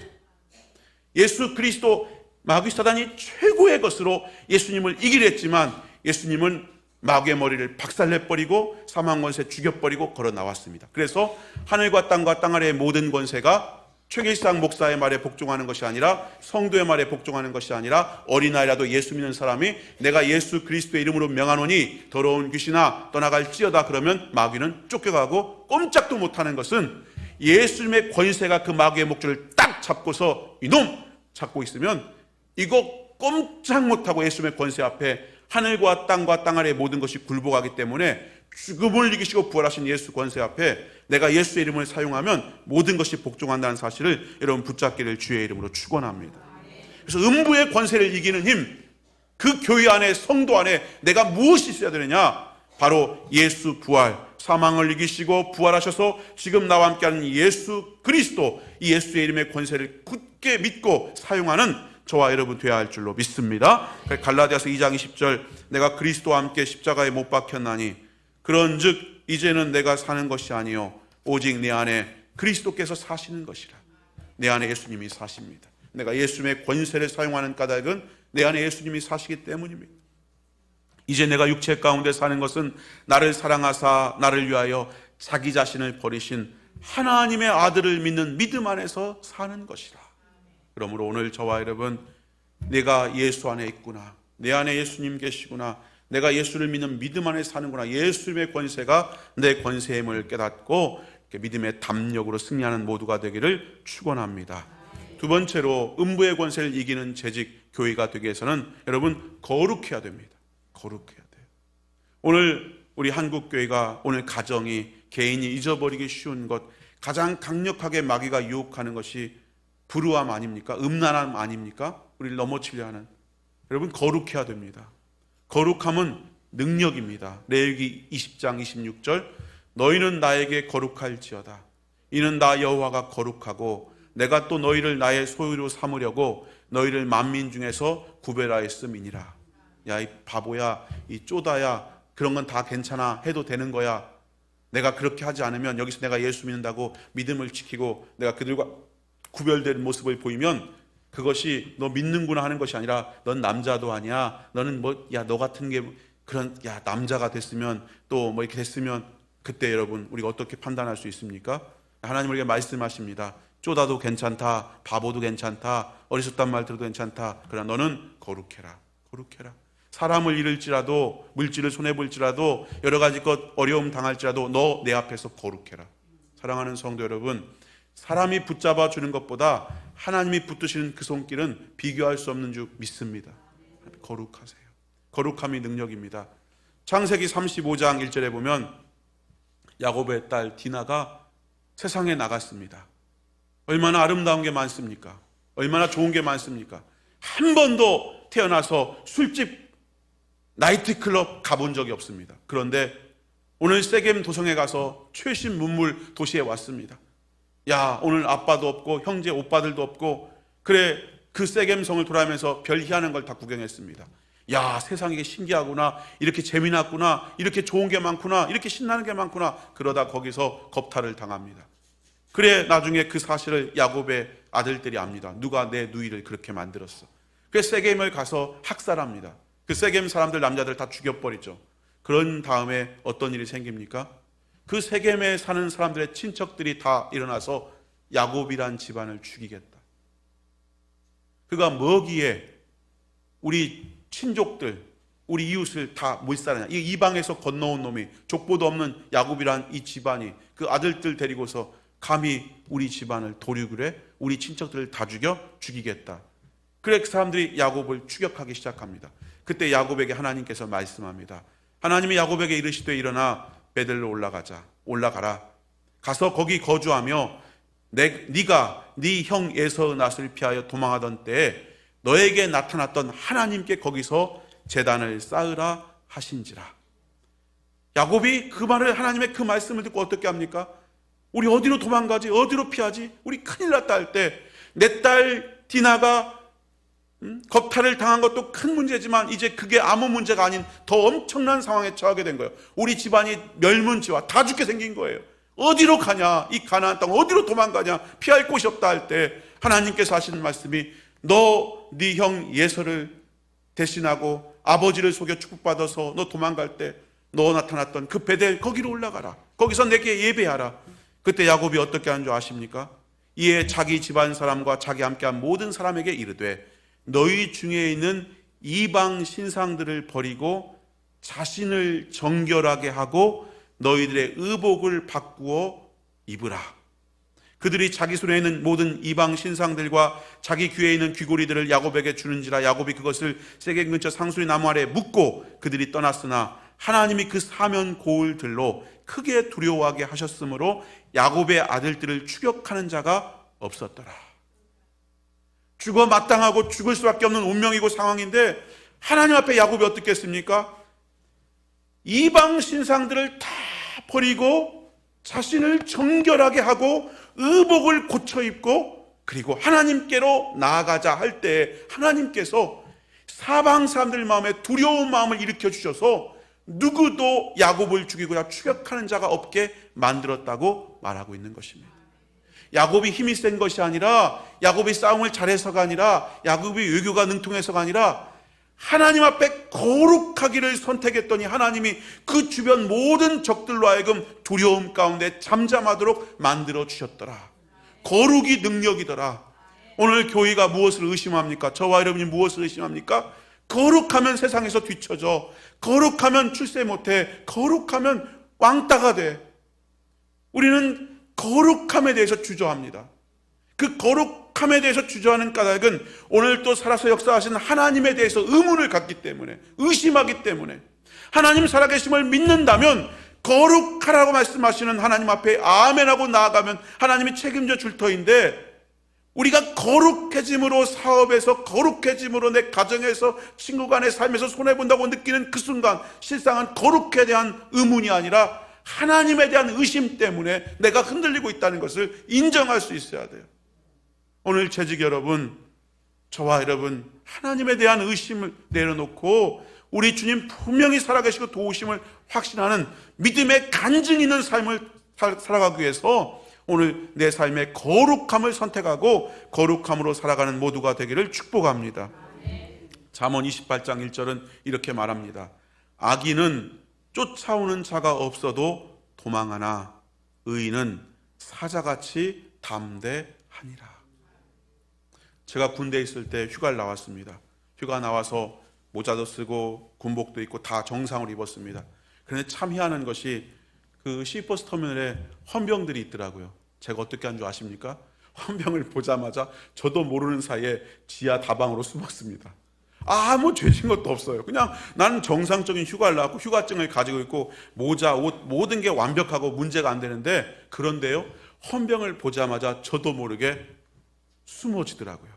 예수 그리스도, 마귀 사단이 최고의 것으로 예수님을 이기려 했지만 예수님은 마귀의 머리를 박살내버리고 사망 권세 죽여버리고 걸어 나왔습니다. 그래서 하늘과 땅과 땅 아래의 모든 권세가 최길상 목사의 말에 복종하는 것이 아니라, 성도의 말에 복종하는 것이 아니라, 어린아이라도 예수 믿는 사람이 내가 예수 그리스도의 이름으로 명하노니 더러운 귀신아 떠나갈지어다 그러면 마귀는 쫓겨가고, 꼼짝도 못하는 것은 예수님의 권세가 그 마귀의 목줄을 딱 잡고서 이놈! 잡고 있으면 이거 꼼짝 못하고 예수님의 권세 앞에 하늘과 땅 아래 모든 것이 굴복하기 때문에 죽음을 이기시고 부활하신 예수 권세 앞에 내가 예수의 이름을 사용하면 모든 것이 복종한다는 사실을 여러분 붙잡기를 주의 이름으로 축원합니다. 그래서 음부의 권세를 이기는 힘, 그 교회 안에, 성도 안에 내가 무엇이 있어야 되느냐? 바로 예수 부활, 사망을 이기시고 부활하셔서 지금 나와 함께하는 예수 그리스도, 이 예수의 이름의 권세를 굳게 믿고 사용하는 저와 여러분 되어야 할 줄로 믿습니다. 갈라디아서 2장 20절, 내가 그리스도와 함께 십자가에 못 박혔나니 그런즉 이제는 내가 사는 것이 아니요 오직 내 안에 그리스도께서 사시는 것이라. 내 안에 예수님이 사십니다. 내가 예수님의 권세를 사용하는 까닭은 내 안에 예수님이 사시기 때문입니다. 이제 내가 육체 가운데 사는 것은 나를 사랑하사 나를 위하여 자기 자신을 버리신 하나님의 아들을 믿는 믿음 안에서 사는 것이라. 그러므로 오늘 저와 여러분, 내가 예수 안에 있구나, 내 안에 예수님 계시구나, 내가 예수를 믿는 믿음 안에 사는구나, 예수님의 권세가 내 권세임을 깨닫고 믿음의 담력으로 승리하는 모두가 되기를 축원합니다. 두 번째로 음부의 권세를 이기는 재직 교회가 되기 위해서는 여러분 거룩해야 됩니다. 거룩해야 돼요. 오늘 우리 한국교회가, 오늘 가정이, 개인이 잊어버리기 쉬운 것, 가장 강력하게 마귀가 유혹하는 것이 불우함 아닙니까? 음란함 아닙니까? 우리를 넘어치려 하는. 여러분 거룩해야 됩니다. 거룩함은 능력입니다. 레위기 20장 26절, 너희는 나에게 거룩할지어다. 이는 나 여호와가 거룩하고 내가 또 너희를 나의 소유로 삼으려고 너희를 만민 중에서 구별하였음이니라. 야, 이 바보야, 이 쪼다야, 그런 건 다 괜찮아, 해도 되는 거야. 내가 그렇게 하지 않으면, 여기서 내가 예수 믿는다고 믿음을 지키고 내가 그들과 구별된 모습을 보이면 그것이 너 믿는구나 하는 것이 아니라 넌 남자도 아니야, 너는 뭐, 야, 너 같은 게 그런, 야, 남자가 됐으면 또 뭐 이렇게 됐으면, 그때 여러분 우리가 어떻게 판단할 수 있습니까? 하나님 우리에게 말씀하십니다. 쪼다도 괜찮다, 바보도 괜찮다, 어리석단 말 들어도 괜찮다. 그러나 너는 거룩해라. 거룩해라. 사람을 잃을지라도, 물질을 손해볼지라도, 여러 가지 것 어려움 당할지라도 너 내 앞에서 거룩해라. 사랑하는 성도 여러분, 사람이 붙잡아 주는 것보다 하나님이 붙드시는 그 손길은 비교할 수 없는 줄 믿습니다. 거룩하세요. 거룩함이 능력입니다. 창세기 35장 1절에 보면 야곱의 딸 디나가 세상에 나갔습니다. 얼마나 아름다운 게 많습니까? 얼마나 좋은 게 많습니까? 한 번도 태어나서 술집, 나이트클럽 가본 적이 없습니다. 그런데 오늘 세겜 도성에 가서 최신 문물 도시에 왔습니다. 야, 오늘 아빠도 없고 형제 오빠들도 없고, 그래, 그 세겜성을 돌아가면서 별 희한한 걸 다 구경했습니다. 야, 세상이 신기하구나, 이렇게 재미났구나, 이렇게 좋은 게 많구나, 이렇게 신나는 게 많구나. 그러다 거기서 겁탈을 당합니다. 그래, 나중에 그 사실을 야곱의 아들들이 압니다. 누가 내 누이를 그렇게 만들었어. 그래서 세겜을 가서 학살합니다. 그 세겜 사람들, 남자들 다 죽여버리죠. 그런 다음에 어떤 일이 생깁니까? 그 세겜에 사는 사람들의 친척들이 다 일어나서 야곱이란 집안을 죽이겠다. 그가 뭐기에 우리 친족들, 우리 이웃을 다 몰살하냐. 이 이방에서 건너온 놈이, 족보도 없는 야곱이란 이 집안이 그 아들들 데리고서 감히 우리 집안을 도륙을 해? 우리 친척들을 다 죽이겠다. 그래, 그 사람들이 야곱을 추격하기 시작합니다. 그때 야곱에게 하나님께서 말씀합니다. 하나님이 야곱에게 이르시되 일어나 베들로 올라가라. 가서 거기 거주하며 네가 네 형 에서의 낯을 피하여 도망하던 때에 너에게 나타났던 하나님께 거기서 제단을 쌓으라 하신지라. 야곱이 그 말을, 하나님의 그 말씀을 듣고 어떻게 합니까? 우리 어디로 도망가지? 어디로 피하지? 우리 큰일 났다 할 때 내 딸 디나가 겁탈을 당한 것도 큰 문제지만 이제 그게 아무 문제가 아닌 더 엄청난 상황에 처하게 된 거예요. 우리 집안이 멸문지와 다 죽게 생긴 거예요. 어디로 가냐? 이 가나안 땅 어디로 도망가냐? 피할 곳이 없다 할 때 하나님께서 하시는 말씀이 너 네 형 예서를 대신하고 아버지를 속여 축복받아서 너 도망갈 때 너 나타났던 그 베델 거기로 올라가라. 거기서 내게 예배하라. 그때 야곱이 어떻게 한 줄 아십니까? 이에 자기 집안 사람과 자기 함께한 모든 사람에게 이르되 너희 중에 있는 이방 신상들을 버리고 자신을 정결하게 하고 너희들의 의복을 바꾸어 입으라. 그들이 자기 손에 있는 모든 이방 신상들과 자기 귀에 있는 귀고리들을 야곱에게 주는지라 야곱이 그것을 세겜 근처 상수리 나무 아래 묻고 그들이 떠났으나 하나님이 그 사면 고울들로 크게 두려워하게 하셨으므로 야곱의 아들들을 추격하는 자가 없었더라. 죽어 마땅하고 죽을 수밖에 없는 운명이고 상황인데 하나님 앞에 야곱이 어떻게 했습니까? 이방 신상들을 다 버리고 자신을 정결하게 하고 의복을 고쳐 입고 그리고 하나님께로 나아가자 할 때 하나님께서 사방 사람들 마음에 두려운 마음을 일으켜 주셔서 누구도 야곱을 죽이고자 추격하는 자가 없게 만들었다고 말하고 있는 것입니다. 야곱이 힘이 센 것이 아니라, 야곱이 싸움을 잘해서가 아니라, 야곱이 외교가 능통해서가 아니라 하나님 앞에 거룩하기를 선택했더니 하나님이 그 주변 모든 적들로 하여금 두려움 가운데 잠잠하도록 만들어 주셨더라. 거룩이 능력이더라. 오늘 교회가 무엇을 의심합니까? 저와 여러분이 무엇을 의심합니까? 거룩하면 세상에서 뒤처져, 거룩하면 출세 못해, 거룩하면 왕따가 돼. 우리는 거룩함에 대해서 주저합니다. 그 거룩함에 대해서 주저하는 까닭은 오늘 또 살아서 역사하시는 하나님에 대해서 의문을 갖기 때문에, 의심하기 때문에, 하나님 살아계심을 믿는다면 거룩하라고 말씀하시는 하나님 앞에 아멘하고 나아가면 하나님이 책임져 줄 터인데, 우리가 거룩해짐으로, 사업에서 거룩해짐으로, 내 가정에서, 친구 간의 삶에서 손해본다고 느끼는 그 순간 실상은 거룩에 대한 의문이 아니라 하나님에 대한 의심 때문에 내가 흔들리고 있다는 것을 인정할 수 있어야 돼요. 오늘 재직 여러분, 저와 여러분, 하나님에 대한 의심을 내려놓고 우리 주님 분명히 살아계시고 도우심을 확신하는 믿음의 간증 있는 삶을 살아가기 위해서 오늘 내 삶의 거룩함을 선택하고 거룩함으로 살아가는 모두가 되기를 축복합니다. 잠언 28장 1절은 이렇게 말합니다. 악인은 쫓아오는 자가 없어도 도망하나 의인은 사자같이 담대하니라. 제가 군대에 있을 때 휴가를 나왔습니다. 휴가 나와서 모자도 쓰고 군복도 입고 다 정상으로 입었습니다. 그런데 참 희한한 것이 그 시버스 터미널에 헌병들이 있더라고요. 제가 어떻게 한 줄 아십니까? 헌병을 보자마자 저도 모르는 사이에 지하 다방으로 숨었습니다. 아무 죄진 것도 없어요. 그냥 나는 정상적인 휴가를 나왔고 휴가증을 가지고 있고 모자, 옷 모든 게 완벽하고 문제가 안 되는데, 그런데요, 헌병을 보자마자 저도 모르게 숨어지더라고요.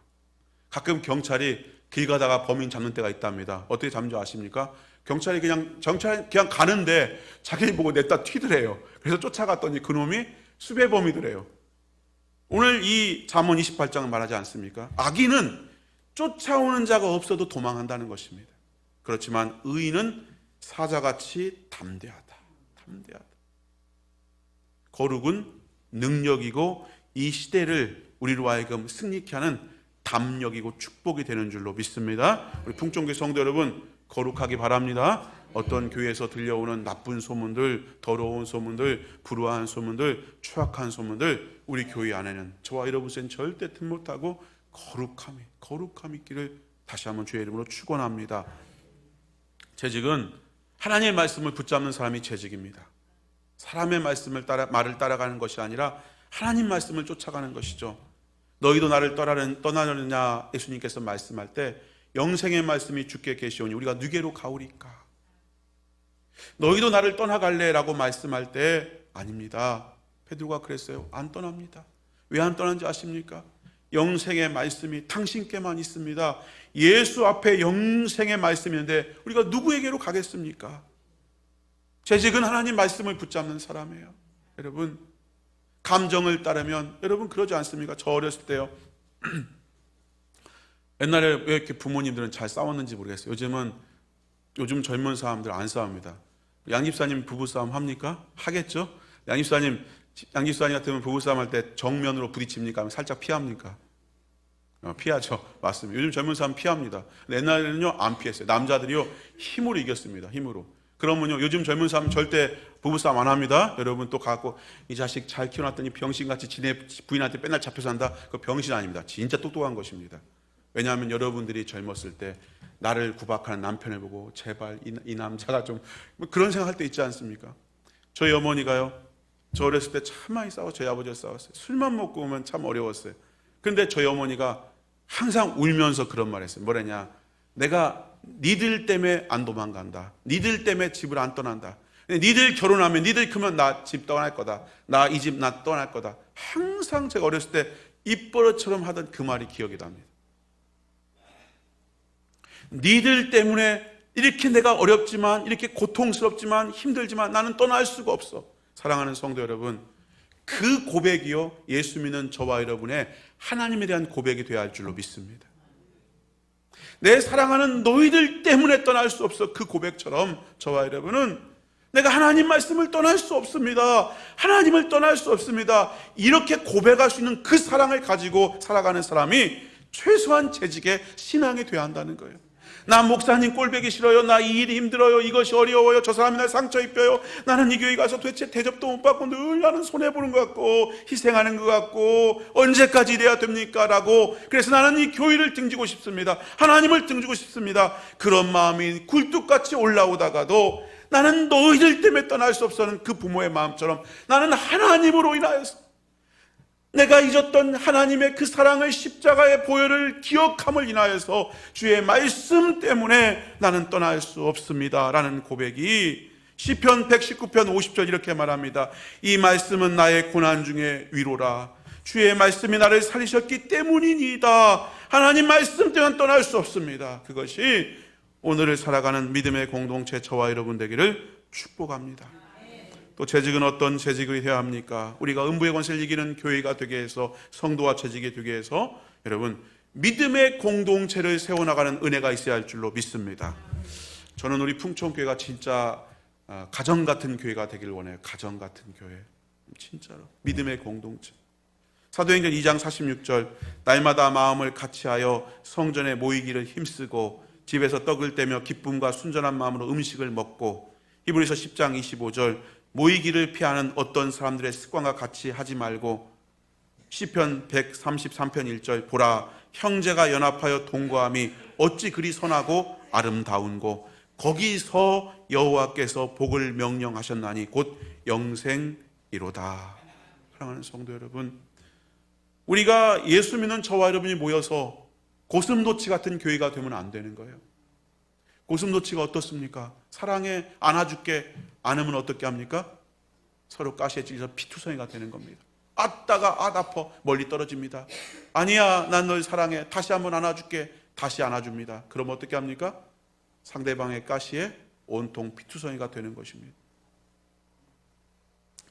가끔 경찰이 길 가다가 범인 잡는 때가 있답니다. 어떻게 잡는 줄 아십니까? 경찰이 그냥 가는데 자기 보고 냈다 튀더래요. 그래서 쫓아갔더니 그놈이 수배범이더래요. 오늘 이 잠언 28장은 말하지 않습니까? 악인은 쫓아오는 자가 없어도 도망한다는 것입니다. 그렇지만 의인은 사자같이 담대하다. 거룩은 능력이고 이 시대를 우리로 하여금 승리케 하는 담력이고 축복이 되는 줄로 믿습니다. 우리 풍촌교회 성도 여러분, 거룩하기 바랍니다. 어떤 교회에서 들려오는 나쁜 소문들, 더러운 소문들, 불우한 소문들, 추악한 소문들, 우리 교회 안에는 저와 여러분은 절대 틈 못하고 거룩함이 있기를 다시 한번 주의 이름으로 축원합니다. 재직은 하나님의 말씀을 붙잡는 사람이 재직입니다. 사람의 말씀을 말을 따라가는 것이 아니라 하나님 말씀을 쫓아가는 것이죠. 너희도 나를 떠나느냐 예수님께서 말씀할 때 영생의 말씀이 주께 계시오니 우리가 누게로 가오리까. 너희도 나를 떠나갈래라고 말씀할 때 아닙니다. 베드로가 그랬어요. 안 떠납니다. 왜 안 떠난지 아십니까? 영생의 말씀이 당신께만 있습니다. 예수 앞에 영생의 말씀이 있는데 우리가 누구에게로 가겠습니까? 재직은 하나님 말씀을 붙잡는 사람이에요. 여러분, 감정을 따르면 여러분 그러지 않습니까? 저 어렸을 때요, 옛날에 왜 이렇게 부모님들은 잘 싸웠는지 모르겠어요. 요즘 젊은 사람들 안 싸웁니다. 양집사님 부부싸움 합니까? 하겠죠? 양집사님 같으면 부부싸움 할 때 정면으로 부딪힙니까? 아니면 살짝 피합니까? 피하죠. 맞습니다. 요즘 젊은 사람 피합니다. 옛날에는요 안 피했어요. 남자들이요 힘으로 이겼습니다. 힘으로. 그러면요 요즘 젊은 사람 절대 부부싸움 안 합니다. 여러분 또 가고 이 자식 잘 키워놨더니 병신같이 지네 부인한테 맨날 잡혀 산다. 그거 병신 아닙니다. 진짜 똑똑한 것입니다. 왜냐하면 여러분들이 젊었을 때 나를 구박하는 남편을 보고 제발 이 남자가 좀 그런 생각할 때 있지 않습니까? 저희 어머니가요 저 어렸을 때 참 많이 싸워. 저희 아버지와 싸웠어요. 술만 먹고 오면 참 어려웠어요. 그런데 저희 어머니가 항상 울면서 그런 말 했어요. 뭐랬냐, 내가 니들 때문에 안 도망간다. 니들 때문에 집을 안 떠난다. 니들 결혼하면, 니들 크면 나 집 떠날 거다. 나 이 집 나 떠날 거다. 항상 제가 어렸을 때 입버릇처럼 하던 그 말이 기억이 납니다. 니들 때문에 이렇게 내가 어렵지만, 이렇게 고통스럽지만, 힘들지만 나는 떠날 수가 없어. 사랑하는 성도 여러분, 그 고백이요, 예수 믿는 저와 여러분의 하나님에 대한 고백이 되어야 할 줄로 믿습니다. 내 사랑하는 너희들 때문에 떠날 수 없어. 그 고백처럼 저와 여러분은 내가 하나님 말씀을 떠날 수 없습니다. 하나님을 떠날 수 없습니다. 이렇게 고백할 수 있는 그 사랑을 가지고 살아가는 사람이 최소한 재직의 신앙이 되어야 한다는 거예요. 나 목사님 꼴보기 싫어요. 나 이 일이 힘들어요. 이것이 어려워요. 저 사람이 날 상처 입혀요. 나는 이 교회 가서 도대체 대접도 못 받고 늘 나는 손해보는 것 같고 희생하는 것 같고 언제까지 이래야 됩니까? 라고, 그래서 나는 이 교회를 등지고 싶습니다. 하나님을 등지고 싶습니다. 그런 마음이 굴뚝같이 올라오다가도 나는 너희들 때문에 떠날 수 없어는 그 부모의 마음처럼 나는 하나님으로 인하여서, 내가 잊었던 하나님의 그 사랑의 십자가의 보혈을 기억함을 인하여서 주의 말씀 때문에 나는 떠날 수 없습니다 라는 고백이 시편 119편 50절 이렇게 말합니다. 이 말씀은 나의 고난 중에 위로라. 주의 말씀이 나를 살리셨기 때문이니이다. 하나님 말씀 때문에 떠날 수 없습니다. 그것이 오늘을 살아가는 믿음의 공동체 저와 여러분 되기를 축복합니다. 또 재직은 어떤 재직이 되어야 합니까? 우리가 음부의 권세를 이기는 교회가 되게 해서, 성도와 재직이 되게 해서 여러분 믿음의 공동체를 세워나가는 은혜가 있어야 할 줄로 믿습니다. 저는 우리 풍촌교회가 진짜 가정 같은 교회가 되길 원해요. 가정 같은 교회, 진짜로 믿음의 공동체. 사도행전 2장 46절, 날마다 마음을 같이하여 성전에 모이기를 힘쓰고 집에서 떡을 떼며 기쁨과 순전한 마음으로 음식을 먹고, 히브리서 10장 25절, 모이기를 피하는 어떤 사람들의 습관과 같이 하지 말고, 시편 133편 1절, 보라 형제가 연합하여 동거함이 어찌 그리 선하고 아름다운고 거기서 여호와께서 복을 명령하셨나니 곧 영생이로다. 사랑하는 성도 여러분, 우리가 예수 믿는 저와 여러분이 모여서 고슴도치 같은 교회가 되면 안 되는 거예요. 고슴도치가 어떻습니까? 사랑해, 안아줄게, 안으면 어떻게 합니까? 서로 가시에 찔려서 피투성이가 되는 겁니다. 아따가 아파 멀리 떨어집니다. 아니야, 난 널 사랑해, 다시 한번 안아줄게, 다시 안아줍니다. 그럼 어떻게 합니까? 상대방의 가시에 온통 피투성이가 되는 것입니다.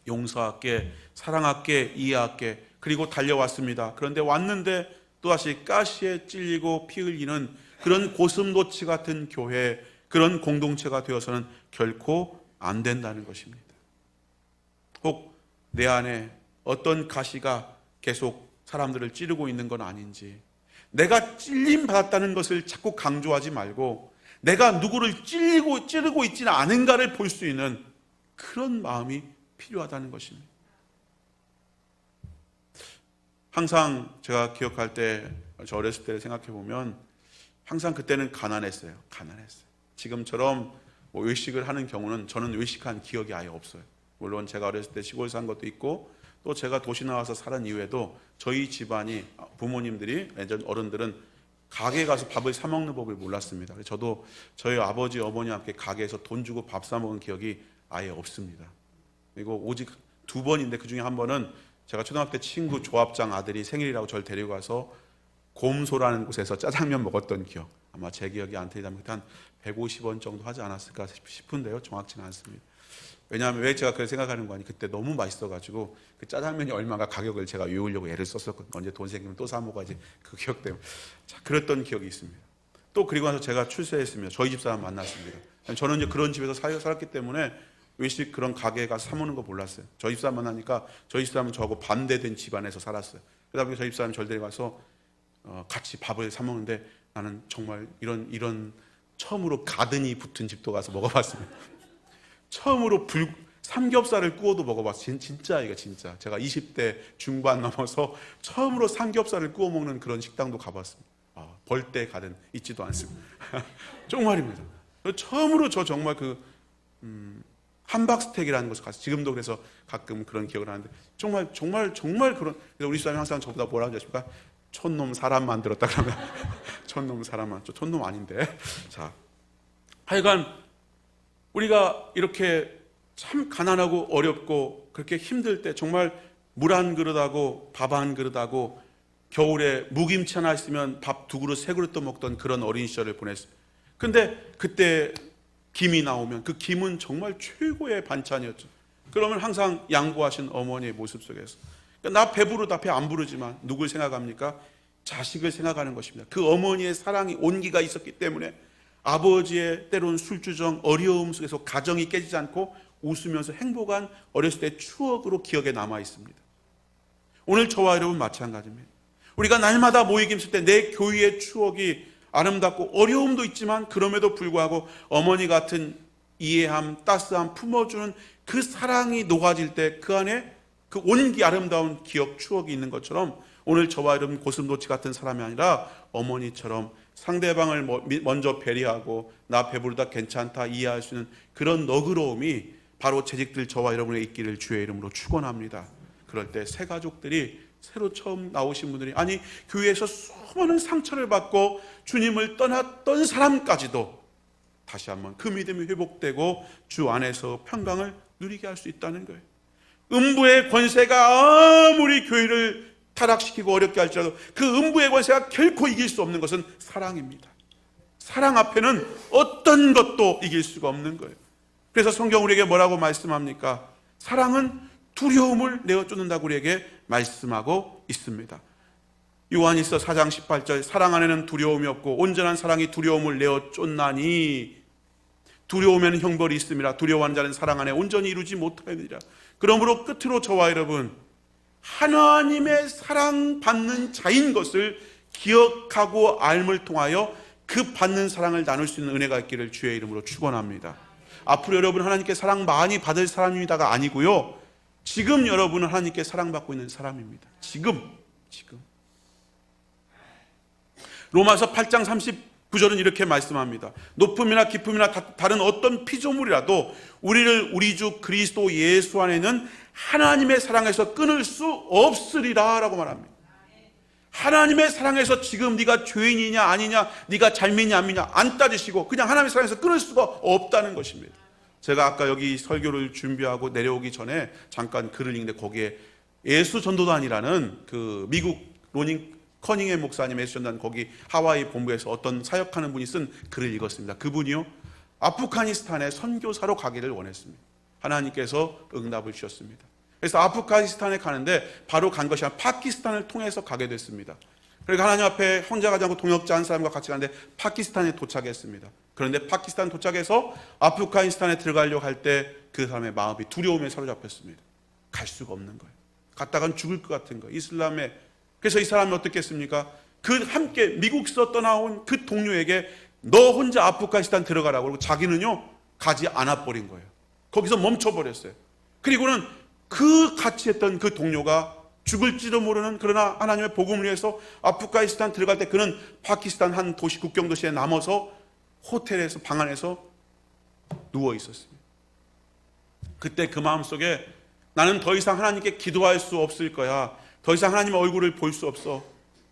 용서할게, 사랑할게, 이해할게, 그리고 달려왔습니다. 그런데 왔는데 또다시 가시에 찔리고 피 흘리는 그런 고슴도치 같은 교회, 그런 공동체가 되어서는 결코 안 된다는 것입니다. 혹 내 안에 어떤 가시가 계속 사람들을 찌르고 있는 건 아닌지, 내가 찔림 받았다는 것을 자꾸 강조하지 말고 내가 누구를 찌르고 있지는 않은가를 볼 수 있는 그런 마음이 필요하다는 것입니다. 항상 제가 기억할 때, 저 어렸을 때를 생각해 보면 항상 그때는 가난했어요. 지금처럼 뭐 외식을 하는 경우는 저는 외식한 기억이 아예 없어요. 물론 제가 어렸을 때 시골 산 것도 있고 또 제가 도시 나와서 살은 이후에도 저희 집안이, 부모님들이, 예전 어른들은 가게에 가서 밥을 사 먹는 법을 몰랐습니다. 저도 저희 아버지 어머니와 함께 가게에서 돈 주고 밥 사 먹은 기억이 아예 없습니다. 그리고 오직 2번인데 그 중에 한 번은 제가 초등학교 때 친구 조합장 아들이 생일이라고 저를 데리고 가서 곰소라는 곳에서 짜장면 먹었던 기억, 아마 제 기억이 안 틀리다면 한 150원 정도 하지 않았을까 싶은데요, 정확치는 않습니다. 왜냐하면 왜 제가 그걸 생각하는 거니, 그때 너무 맛있어가지고 그 짜장면이 얼마가 가격을 제가 외우려고 애를 썼었거든요. 언제 돈 생기면 또 사 먹어야지, 그 기억 때문에. 자, 그랬던 기억이 있습니다. 또 그리고 나서 제가 출세했습니다. 저희 집사람 만났습니다. 저는 이제 그런 집에서 살았기 때문에 외식 그런 가게에 가서 사 먹는 거 몰랐어요. 저희 집사람 만나니까 저희 집사람은 저하고 반대된 집안에서 살았어요. 그러다 보니까 저희 집사람이 저를 데려가서 같이 밥을 사 먹는데, 나는 정말 이런 처음으로 가든이 붙은 집도 가서 먹어봤습니다. 처음으로 삼겹살을 구워도 먹어봤어요. 진짜 이거 진짜. 제가 20대 중반 넘어서 처음으로 삼겹살을 구워 먹는 그런 식당도 가봤습니다. 벌떼 가든 있지도 않습니다. 정말입니다. 처음으로 저 정말 함박스테이크라는 곳을 갔어요. 지금도 그래서 가끔 그런 기억을 하는데 정말 그런. 그래서 우리 수장님 항상 저보다 뭐라고 하십니까? 촌놈 사람 만들었다 그러면 촌놈 사람만, 저 촌놈 아닌데. 자, 하여간 우리가 이렇게 참 가난하고 어렵고 그렇게 힘들 때 정말 물 한 그릇하고 밥 한 그릇하고 겨울에 무김치 하나 있으면 밥 두 그릇 세 그릇도 먹던 그런 어린 시절을 보냈어요. 근데 그때 김이 나오면 그 김은 정말 최고의 반찬이었죠. 그러면 항상 양보하신 어머니의 모습 속에서 나 배부르다, 배 안 부르지만 누굴 생각합니까? 자식을 생각하는 것입니다. 그 어머니의 사랑이 온기가 있었기 때문에 아버지의 때로는 술주정 어려움 속에서 가정이 깨지지 않고 웃으면서 행복한 어렸을 때 추억으로 기억에 남아 있습니다. 오늘 저와 여러분 마찬가지입니다. 우리가 날마다 모이기 있을 때 내 교회의 추억이 아름답고 어려움도 있지만 그럼에도 불구하고 어머니 같은 이해함, 따스함, 품어주는 그 사랑이 녹아질 때 그 안에 그 온기 아름다운 기억, 추억이 있는 것처럼 오늘 저와 여러분 고슴도치 같은 사람이 아니라 어머니처럼 상대방을 먼저 배려하고 나 배부르다 괜찮다 이해할 수 있는 그런 너그러움이 바로 재직들 저와 여러분의 있기를 주의 이름으로 축원합니다. 그럴 때 새 가족들이 새로 처음 나오신 분들이 아니 교회에서 수많은 상처를 받고 주님을 떠났던 사람까지도 다시 한번 그 믿음이 회복되고 주 안에서 평강을 누리게 할 수 있다는 거예요. 음부의 권세가 아무리 교회를 타락시키고 어렵게 할지라도 그 음부의 권세가 결코 이길 수 없는 것은 사랑입니다. 사랑 앞에는 어떤 것도 이길 수가 없는 거예요. 그래서 성경 우리에게 뭐라고 말씀합니까? 사랑은 두려움을 내어쫓는다고 우리에게 말씀하고 있습니다. 요한일서 4장 18절 사랑 안에는 두려움이 없고 온전한 사랑이 두려움을 내어쫓나니 두려우면 형벌이 있음이라 두려워하는 자는 사랑 안에 온전히 이루지 못하느니라. 그러므로 끝으로 저와 여러분 하나님의 사랑받는 자인 것을 기억하고 알을 통하여 그 받는 사랑을 나눌 수 있는 은혜가 있기를 주의 이름으로 축원합니다. 앞으로 여러분 하나님께 사랑 많이 받을 사람입니다가 아니고요, 지금 여러분은 하나님께 사랑받고 있는 사람입니다. 지금 로마서 8장 39절은 이렇게 말씀합니다. 높음이나 깊음이나 다른 어떤 피조물이라도 우리를 우리 주 그리스도 예수 안에는 하나님의 사랑에서 끊을 수 없으리라 라고 말합니다. 하나님의 사랑에서 지금 네가 죄인이냐 아니냐, 네가 잘 믿냐 안 믿냐 안 따지시고 그냥 하나님의 사랑에서 끊을 수가 없다는 것입니다. 제가 아까 여기 설교를 준비하고 내려오기 전에 잠깐 글을 읽는데 거기에 예수전도단이라는 그 미국 로닝 커닝햄 목사님 예수전도단 거기 하와이 본부에서 어떤 사역하는 분이 쓴 글을 읽었습니다. 그분이요 아프가니스탄에 선교사로 가기를 원했습니다. 하나님께서 응답을 주셨습니다. 그래서 아프가니스탄에 가는데 바로 간 것이 아니라 파키스탄을 통해서 가게 됐습니다. 그러니까 하나님 앞에 혼자 가지 않고 동역자 한 사람과 같이 가는데 파키스탄에 도착했습니다. 그런데 파키스탄 도착해서 아프가니스탄에 들어가려고 할 때 그 사람의 마음이 두려움에 사로잡혔습니다. 갈 수가 없는 거예요. 갔다간 죽을 것 같은 거예요. 이슬람에. 그래서 이 사람이 어떻게 했습니까? 그 함께 미국에서 떠나온 그 동료에게 너 혼자 아프가니스탄 들어가라고 그러고 자기는요 가지 않아 버린 거예요. 거기서 멈춰 버렸어요. 그리고는 그 같이 했던 그 동료가 죽을지도 모르는, 그러나 하나님의 복음을 위해서 아프가니스탄 들어갈 때 그는 파키스탄 한 도시, 국경 도시에 남아서 호텔에서 방 안에서 누워 있었습니다. 그때 그 마음속에 나는 더 이상 하나님께 기도할 수 없을 거야. 더 이상 하나님의 얼굴을 볼 수 없어.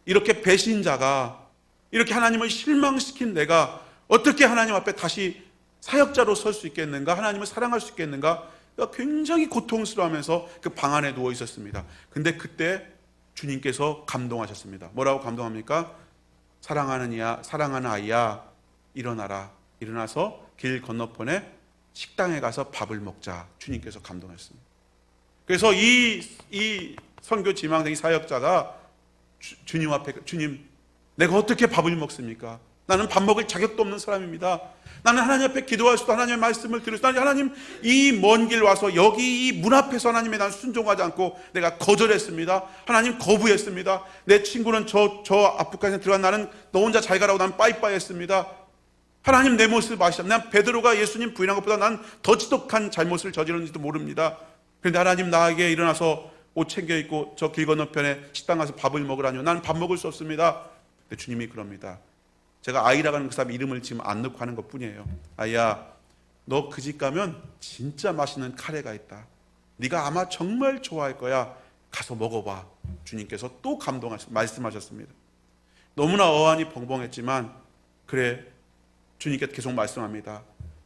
이렇게 배신자가, 이렇게 하나님을 실망시킨 내가 어떻게 하나님 앞에 다시 사역자로 설 수 있겠는가? 하나님을 사랑할 수 있겠는가? 굉장히 고통스러워하면서 그 방 안에 누워 있었습니다. 근데 그때 주님께서 감동하셨습니다. 뭐라고 감동합니까? 사랑하는 아이야, 일어나라. 일어나서 길 건너편에 식당에 가서 밥을 먹자. 주님께서 감동했습니다. 그래서 이 선교 지망생 사역자가 주님 앞에, 주님, 내가 어떻게 밥을 먹습니까? 나는 밥 먹을 자격도 없는 사람입니다. 나는 하나님 앞에 기도할 수도, 하나님의 말씀을 들을 수도, 하나님 이 먼 길 와서 여기 이 문 앞에서 하나님의 난 순종하지 않고 내가 거절했습니다. 하나님 거부했습니다. 내 친구는 저 아프가니스탄에 들어간 나는 너 혼자 잘 가라고 난 빠이빠이 했습니다. 하나님 내 모습을 아시죠? 난 베드로가 예수님 부인한 것보다 난 더 지독한 잘못을 저질렀는지도 모릅니다. 그런데 하나님 나에게 일어나서 옷 챙겨 입고 저 길 건너편에 식당 가서 밥을 먹으라뇨. 나는 밥 먹을 수 없습니다. 근데 주님이 그럽니다. 제가 아이라고 하는 그 사람 이름을 지금 안 넣고 하는 것 뿐이에요. 아이야, 너 그 집 가면 진짜 맛있는 카레가 있다. 네가 아마 정말 좋아할 거야. 가서 먹어봐. 주님께서 또 말씀하셨습니다. 너무나 어안이 벙벙했지만 그래, 주님께서 계속 말씀합니다.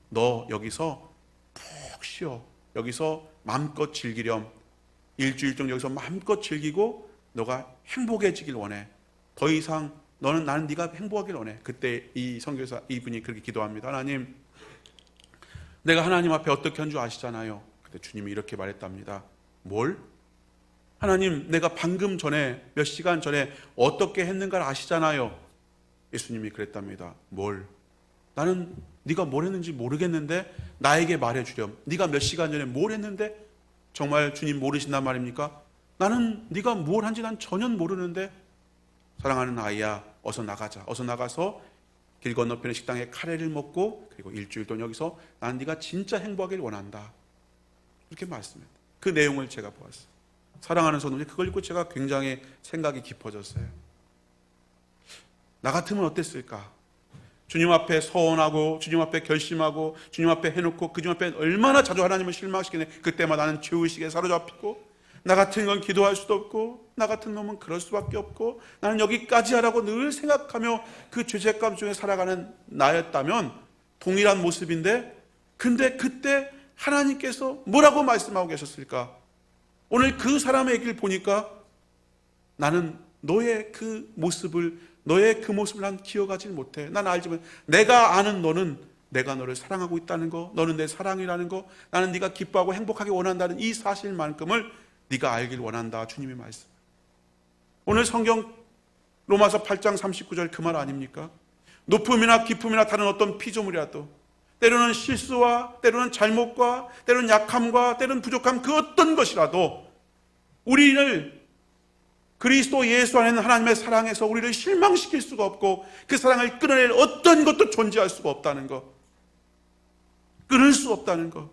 너 여기서 푹 쉬어. 여기서 마음껏 즐기렴. 일주일 정도 여기서 마음껏 즐기고 너가 행복해지길 원해. 더 이상 나는 네가 행복하길 원해. 그때 이 선교사 이분이 그렇게 기도합니다. 하나님, 내가 하나님 앞에 어떻게 한 줄 아시잖아요. 그때 주님이 이렇게 말했답니다. 뭘? 하나님, 내가 방금 전에 몇 시간 전에 어떻게 했는가를 아시잖아요. 예수님이 그랬답니다. 뭘? 나는 네가 뭘 했는지 모르겠는데 나에게 말해주렴. 네가 몇 시간 전에 뭘 했는데? 정말 주님 모르신단 말입니까? 나는 네가 뭘 한지 난 전혀 모르는데. 사랑하는 아이야, 어서 나가자. 어서 나가서 길 건너편의 식당에 카레를 먹고 그리고 일주일 동안 여기서 난 네가 진짜 행복하길 원한다. 이렇게 말씀합니다. 그 내용을 제가 보았어요. 사랑하는 성도님, 그걸 읽고 제가 굉장히 생각이 깊어졌어요. 나 같으면 어땠을까? 주님 앞에 서원하고 주님 앞에 결심하고 주님 앞에 해놓고 그 주님 앞에 얼마나 자주 하나님을 실망시키네. 그때마다 나는 죄의식에 사로잡히고 나 같은 건 기도할 수도 없고 나 같은 놈은 그럴 수밖에 없고 나는 여기까지 하라고 늘 생각하며 그 죄책감 중에 살아가는 나였다면 동일한 모습인데, 근데 그때 하나님께서 뭐라고 말씀하고 계셨을까? 오늘 그 사람의 얘기를 보니까 나는 너의 그 모습을 난 기억하지 못해. 난 알지만 내가 아는 너는 내가 너를 사랑하고 있다는 거, 너는 내 사랑이라는 거, 나는 네가 기뻐하고 행복하게 원한다는 이 사실만큼을 네가 알길 원한다. 주님의 말씀. 오늘 성경 로마서 8장 39절 그 말 아닙니까? 높음이나 기쁨이나 다른 어떤 피조물이라도 때로는 실수와 때로는 잘못과 때로는 약함과 때로는 부족함 그 어떤 것이라도 우리를 그리스도 예수 안에 있는 하나님의 사랑에서 우리를 실망시킬 수가 없고 그 사랑을 끊어낼 어떤 것도 존재할 수가 없다는 것, 끊을 수 없다는 것,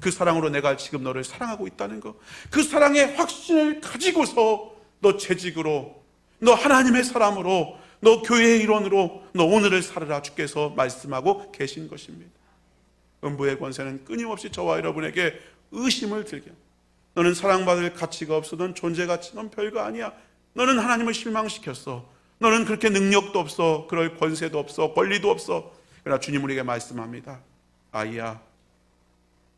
그 사랑으로 내가 지금 너를 사랑하고 있다는 것, 그 사랑의 확신을 가지고서 너 재직으로, 너 하나님의 사람으로, 너 교회의 일원으로 너 오늘을 살아라 주께서 말씀하고 계신 것입니다. 음부의 권세는 끊임없이 저와 여러분에게 의심을 들게 합니다. 너는 사랑받을 가치가 없어. 넌 존재 가치, 넌 별거 아니야. 너는 하나님을 실망시켰어. 너는 그렇게 능력도 없어. 그럴 권세도 없어. 권리도 없어. 그러나 주님 우리에게 말씀합니다. 아이야,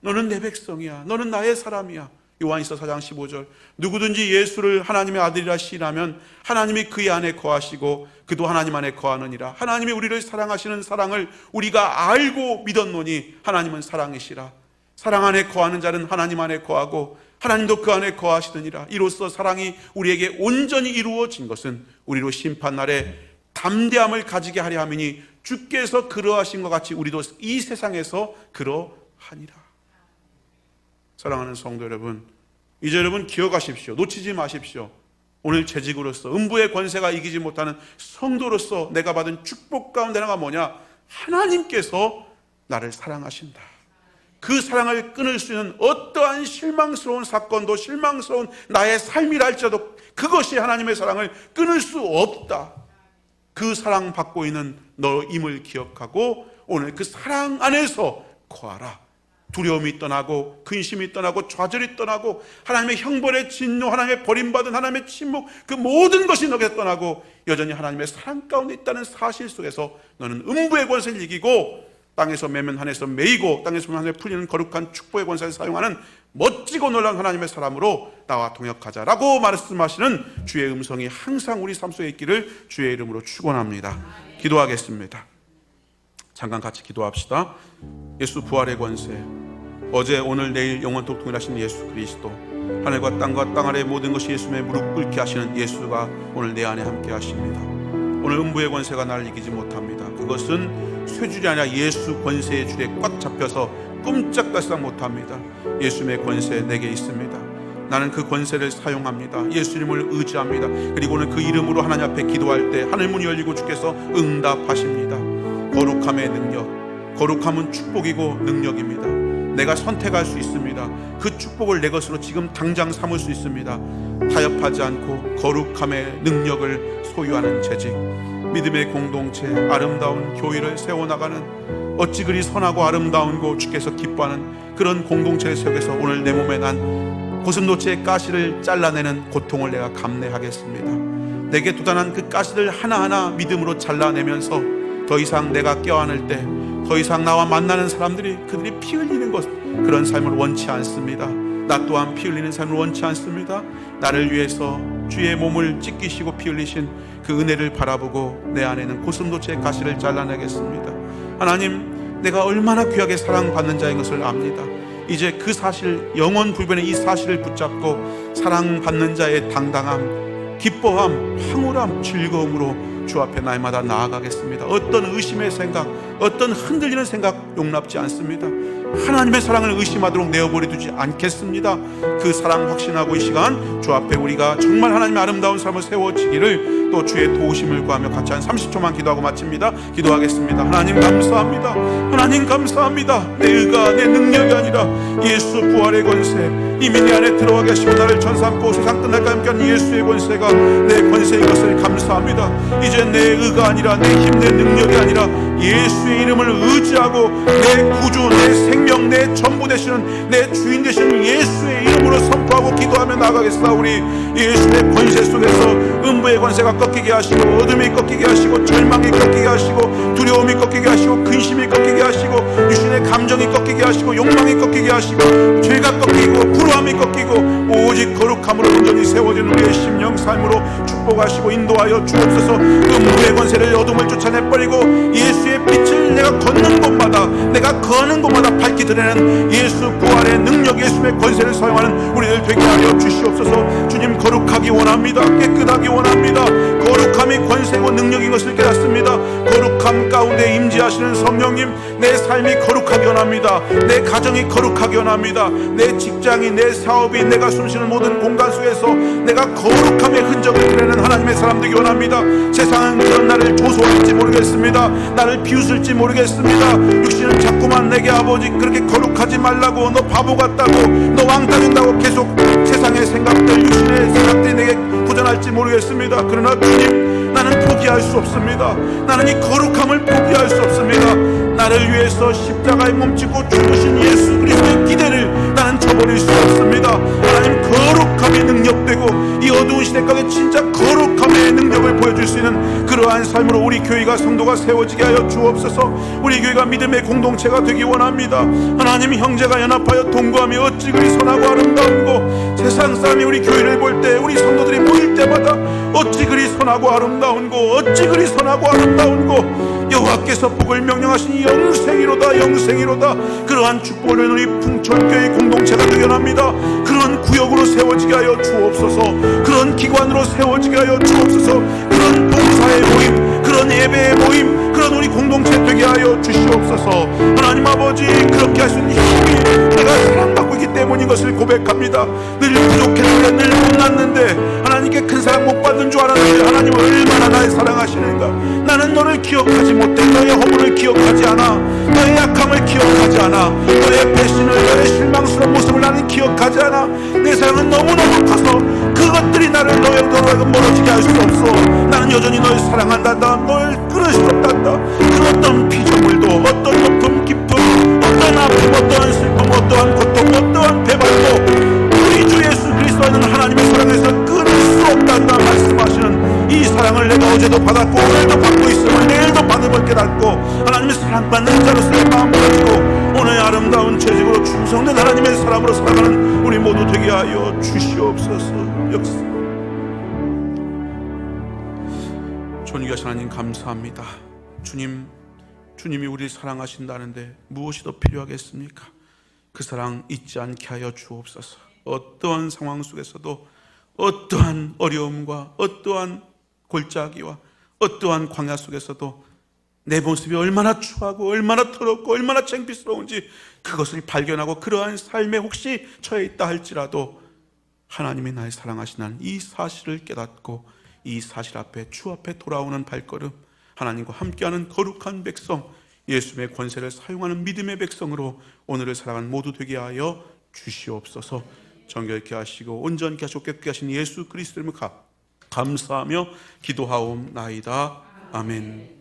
너는 내 백성이야. 너는 나의 사람이야. 요한일서 4장 15절. 누구든지 예수를 하나님의 아들이라 시인하면 하나님이 그의 안에 거하시고 그도 하나님 안에 거하느니라. 하나님이 우리를 사랑하시는 사랑을 우리가 알고 믿었노니 하나님은 사랑이시라. 사랑 안에 거하는 자는 하나님 안에 거하고 하나님도 그 안에 거하시느니라. 이로써 사랑이 우리에게 온전히 이루어진 것은 우리로 심판날에 담대함을 가지게 하려 함이니 주께서 그러하신 것 같이 우리도 이 세상에서 그러하니라. 사랑하는 성도 여러분, 이제 여러분 기억하십시오. 놓치지 마십시오. 오늘 재직으로서 음부의 권세가 이기지 못하는 성도로서 내가 받은 축복 가운데 하나가 뭐냐? 하나님께서 나를 사랑하신다. 그 사랑을 끊을 수 있는 어떠한 실망스러운 사건도 실망스러운 나의 삶이라 할지라도 그것이 하나님의 사랑을 끊을 수 없다. 그 사랑 받고 있는 너임을 기억하고 오늘 그 사랑 안에서 거하라. 두려움이 떠나고 근심이 떠나고 좌절이 떠나고 하나님의 형벌의 진노, 하나님의 버림받은 하나님의 침묵, 그 모든 것이 너에게 떠나고 여전히 하나님의 사랑 가운데 있다는 사실 속에서 너는 음부의 권세를 이기고 땅에서 매면 하늘에서 매이고 땅에서 하늘에 풀리는 거룩한 축복의 권세를 사용하는 멋지고 놀라운 하나님의 사람으로 나와 동역하자라고 말씀하시는 주의 음성이 항상 우리 삶 속에 있기를 주의 이름으로 축원합니다. 기도하겠습니다. 잠깐 같이 기도합시다. 예수 부활의 권세, 어제 오늘 내일 영원토록 동일하신 예수 그리스도, 하늘과 땅과 땅 아래 모든 것이 예수의 무릎 꿇게 하시는 예수가 오늘 내 안에 함께 하십니다. 오늘 음부의 권세가 나를 이기지 못합니다. 그것은 쇠줄이 아니라 예수 권세의 줄에 꽉 잡혀서 꼼짝달싹 못합니다. 예수의 권세 내게 있습니다. 나는 그 권세를 사용합니다. 예수님을 의지합니다. 그리고 오늘 그 이름으로 하나님 앞에 기도할 때 하늘문이 열리고 주께서 응답하십니다. 거룩함의 능력, 거룩함은 축복이고 능력입니다. 내가 선택할 수 있습니다. 그 축복을 내 것으로 지금 당장 삼을 수 있습니다. 타협하지 않고 거룩함의 능력을 소유하는 재직, 믿음의 공동체, 아름다운 교회를 세워나가는 어찌 그리 선하고 아름다운 곳 주께서 기뻐하는 그런 공동체를 세워서 오늘 내 몸에 난 고슴도치의 가시를 잘라내는 고통을 내가 감내하겠습니다. 내게 도단한 그 가시를 하나하나 믿음으로 잘라내면서 더 이상 내가 껴안을 때 더 이상 나와 만나는 사람들이 그들이 피 흘리는 것, 그런 삶을 원치 않습니다. 나 또한 피 흘리는 삶을 원치 않습니다. 나를 위해서 주의 몸을 찢기시고 피 흘리신 그 은혜를 바라보고 내 안에는 고슴도치의 가시를 잘라내겠습니다. 하나님, 내가 얼마나 귀하게 사랑받는 자인 것을 압니다. 이제 그 사실, 영원 불변의 이 사실을 붙잡고 사랑받는 자의 당당함, 기뻐함, 황홀함, 즐거움으로 주 앞에 날마다 나아가겠습니다. 어떤 의심의 생각, 어떤 흔들리는 생각 용납지 않습니다. 하나님의 사랑을 의심하도록 내어버려 두지 않겠습니다. 그 사랑 확신하고 이 시간 주 앞에 우리가 정말 하나님의 아름다운 삶을 세워지기를 또 주의 도우심을 구하며 같이 한 30초만 기도하고 마칩니다. 기도하겠습니다. 하나님 감사합니다. 하나님 감사합니다. 내 의가 내 능력이 아니라 예수 부활의 권세, 이미 내 안에 들어와 계시고 나를 전삼고 세상 끝날까 함께한 예수의 권세가 내 권세인 것을 감사합니다. 이제 내 의가 아니라 내 힘, 내 능력이 아니라 예수의 이름을 의지하고 내 구주, 내 생명, 내 전부 되시는 내 주인 되시는 예수의 이름으로 선포하고 기도하며 나가겠습니다. 우리 예수의 권세 속에서 음부의 권세가 꺾이게 하시고 어둠이 꺾이게 하시고 절망이 꺾이게 하시고 두려움이 꺾이게 하시고 근심이 꺾이게 하시고 육신의 감정이 꺾이게 하시고 욕망이 꺾이게 하시고 죄가 꺾이고 불화함이 꺾이고 오직 거룩함으로 온전히 세워진 우리의 심령 삶으로 축복하시고 인도하여 주옵소서. 음부의 권세를 어둠을 쫓아내버리고 예수의 빛을 내가 걷는 곳마다, 내가 거는 곳마다 밝히 드러내는 예수 부활의 능력, 예수의 권세를 사용하는 우리들 되게 하여 주시옵소서. 주님, 거룩하기 원합니다. 깨끗하기 원합니다. 거룩함이 권세고 능력인 것을 깨닫습니다. 거룩함 가운데 임재하시는 성령님, 내 삶이 거룩하기 원합니다. 내 가정이 거룩하기 원합니다. 내 직장이, 내 사업이, 내가 숨쉬는 모든 공간 속에서 내가 거룩함의 흔적을 드러내는 하나님의 사람 되기 원합니다. 세상은 그런 나를 조소할지 모르겠습니다. 나를 비웃을지 모르겠습니다. 육신은 자꾸만 내게 아버지 그렇게 거룩하지 말라고, 너 바보 같다고, 너 왕따 된다고 계속 세상의 생각들, 육신의 생각들이 내게 도전할지 모르겠습니다. 그러나 주님, 나는 포기할 수 없습니다. 나는 이 거룩함을 포기할 수 없습니다. 나를 위해서 십자가에 몸짓고 죽으신 예수 그리스도의 기대를 나는 저버릴 수 없습니다. 하나님, 거룩함이 능력되고 이 어두운 시대 가운데 진짜 거룩함의 능력을 보여줄 수 있는 그러한 삶으로 우리 교회가, 성도가 세워지게 하여 주옵소서. 우리 교회가 믿음의 공동체가 되기 원합니다. 하나님, 형제가 연합하여 동거하며 어찌 그리 선하고 아름다운 거, 세상 사람이 우리 교회를 볼 때, 우리 성도들이 모일 때마다 어찌 그리 선하고 아름다운 거, 어찌 그리 선하고 아름다운 거, 여호와께서 복을 명령하시니 영생이로다, 영생이로다. 그러한 축복을 우리 풍천교회 공동체가 되게 합니다. 그런 구역으로 세워지게 하여 주옵소서. 그런 기관으로 세워지게 하여 주옵소서. 그런 봉사의 모임, 그런 예배의 모임, 그런 우리 공동체 되게 하여 주시옵소서. 하나님 아버지, 그렇게 할 수 있는 힘이 내가 사랑받고 있기 때문인 것을 고백합니다. 늘 부족했는데, 늘 못났는데, 하나님께 큰 사랑 못 받은 줄 알았는데 하나님 얼마나 날 사랑하시는가. 나는 너를 기억하지 못해. 너의 허물을 기억하지 않아. 너의 약함을 기억하지 않아. 너의 배신을, 너의 실망스러운 모습을 나는 기억하지 않아. 내 사랑은 너무너무 커서 그것들이 나를 너에게 멀어지게 할 수 없어. 나는 여전히 널 사랑한단다. 널 끊을 수 없단다. 그 어떤 피조물도, 어떤 높음 깊음, 어떤 아픔, 어떠한 슬픔, 어떠한 고통, 어떠한 배반도 우리 주 예수 그리스도는 하나님의 사랑에서 끊을 수 없단다 말씀하시는 이 사랑을 내가 어제도 받았고 오늘도 받고 있음을 내일도 받음을 깨닫고 하나님의 사랑받는 자로서의 마음을 가지고 오늘 아름다운 재직으로 충성된 하나님의 사람으로 살아가는 우리 모두 되게 하여 주시옵소서. 존귀하신 하나님, 감사합니다. 주님이 우리를 사랑하신다는데 무엇이 더 필요하겠습니까? 그 사랑 잊지 않게 하여 주옵소서. 어떠한 상황 속에서도, 어떠한 어려움과 어떠한 골짜기와 어떠한 광야 속에서도 내 모습이 얼마나 추하고 얼마나 더럽고 얼마나 창피스러운지 그것을 발견하고 그러한 삶에 혹시 처해 있다 할지라도 하나님이 날 사랑하시는 이 사실을 깨닫고 이 사실 앞에, 주 앞에 돌아오는 발걸음, 하나님과 함께하는 거룩한 백성, 예수의 권세를 사용하는 믿음의 백성으로 오늘을 살아가는 모두 되게 하여 주시옵소서. 정결케 하시고 온전케 하시고 깨끗게 하신 예수 그리스도를 감사하며 기도하옵나이다.
아멘.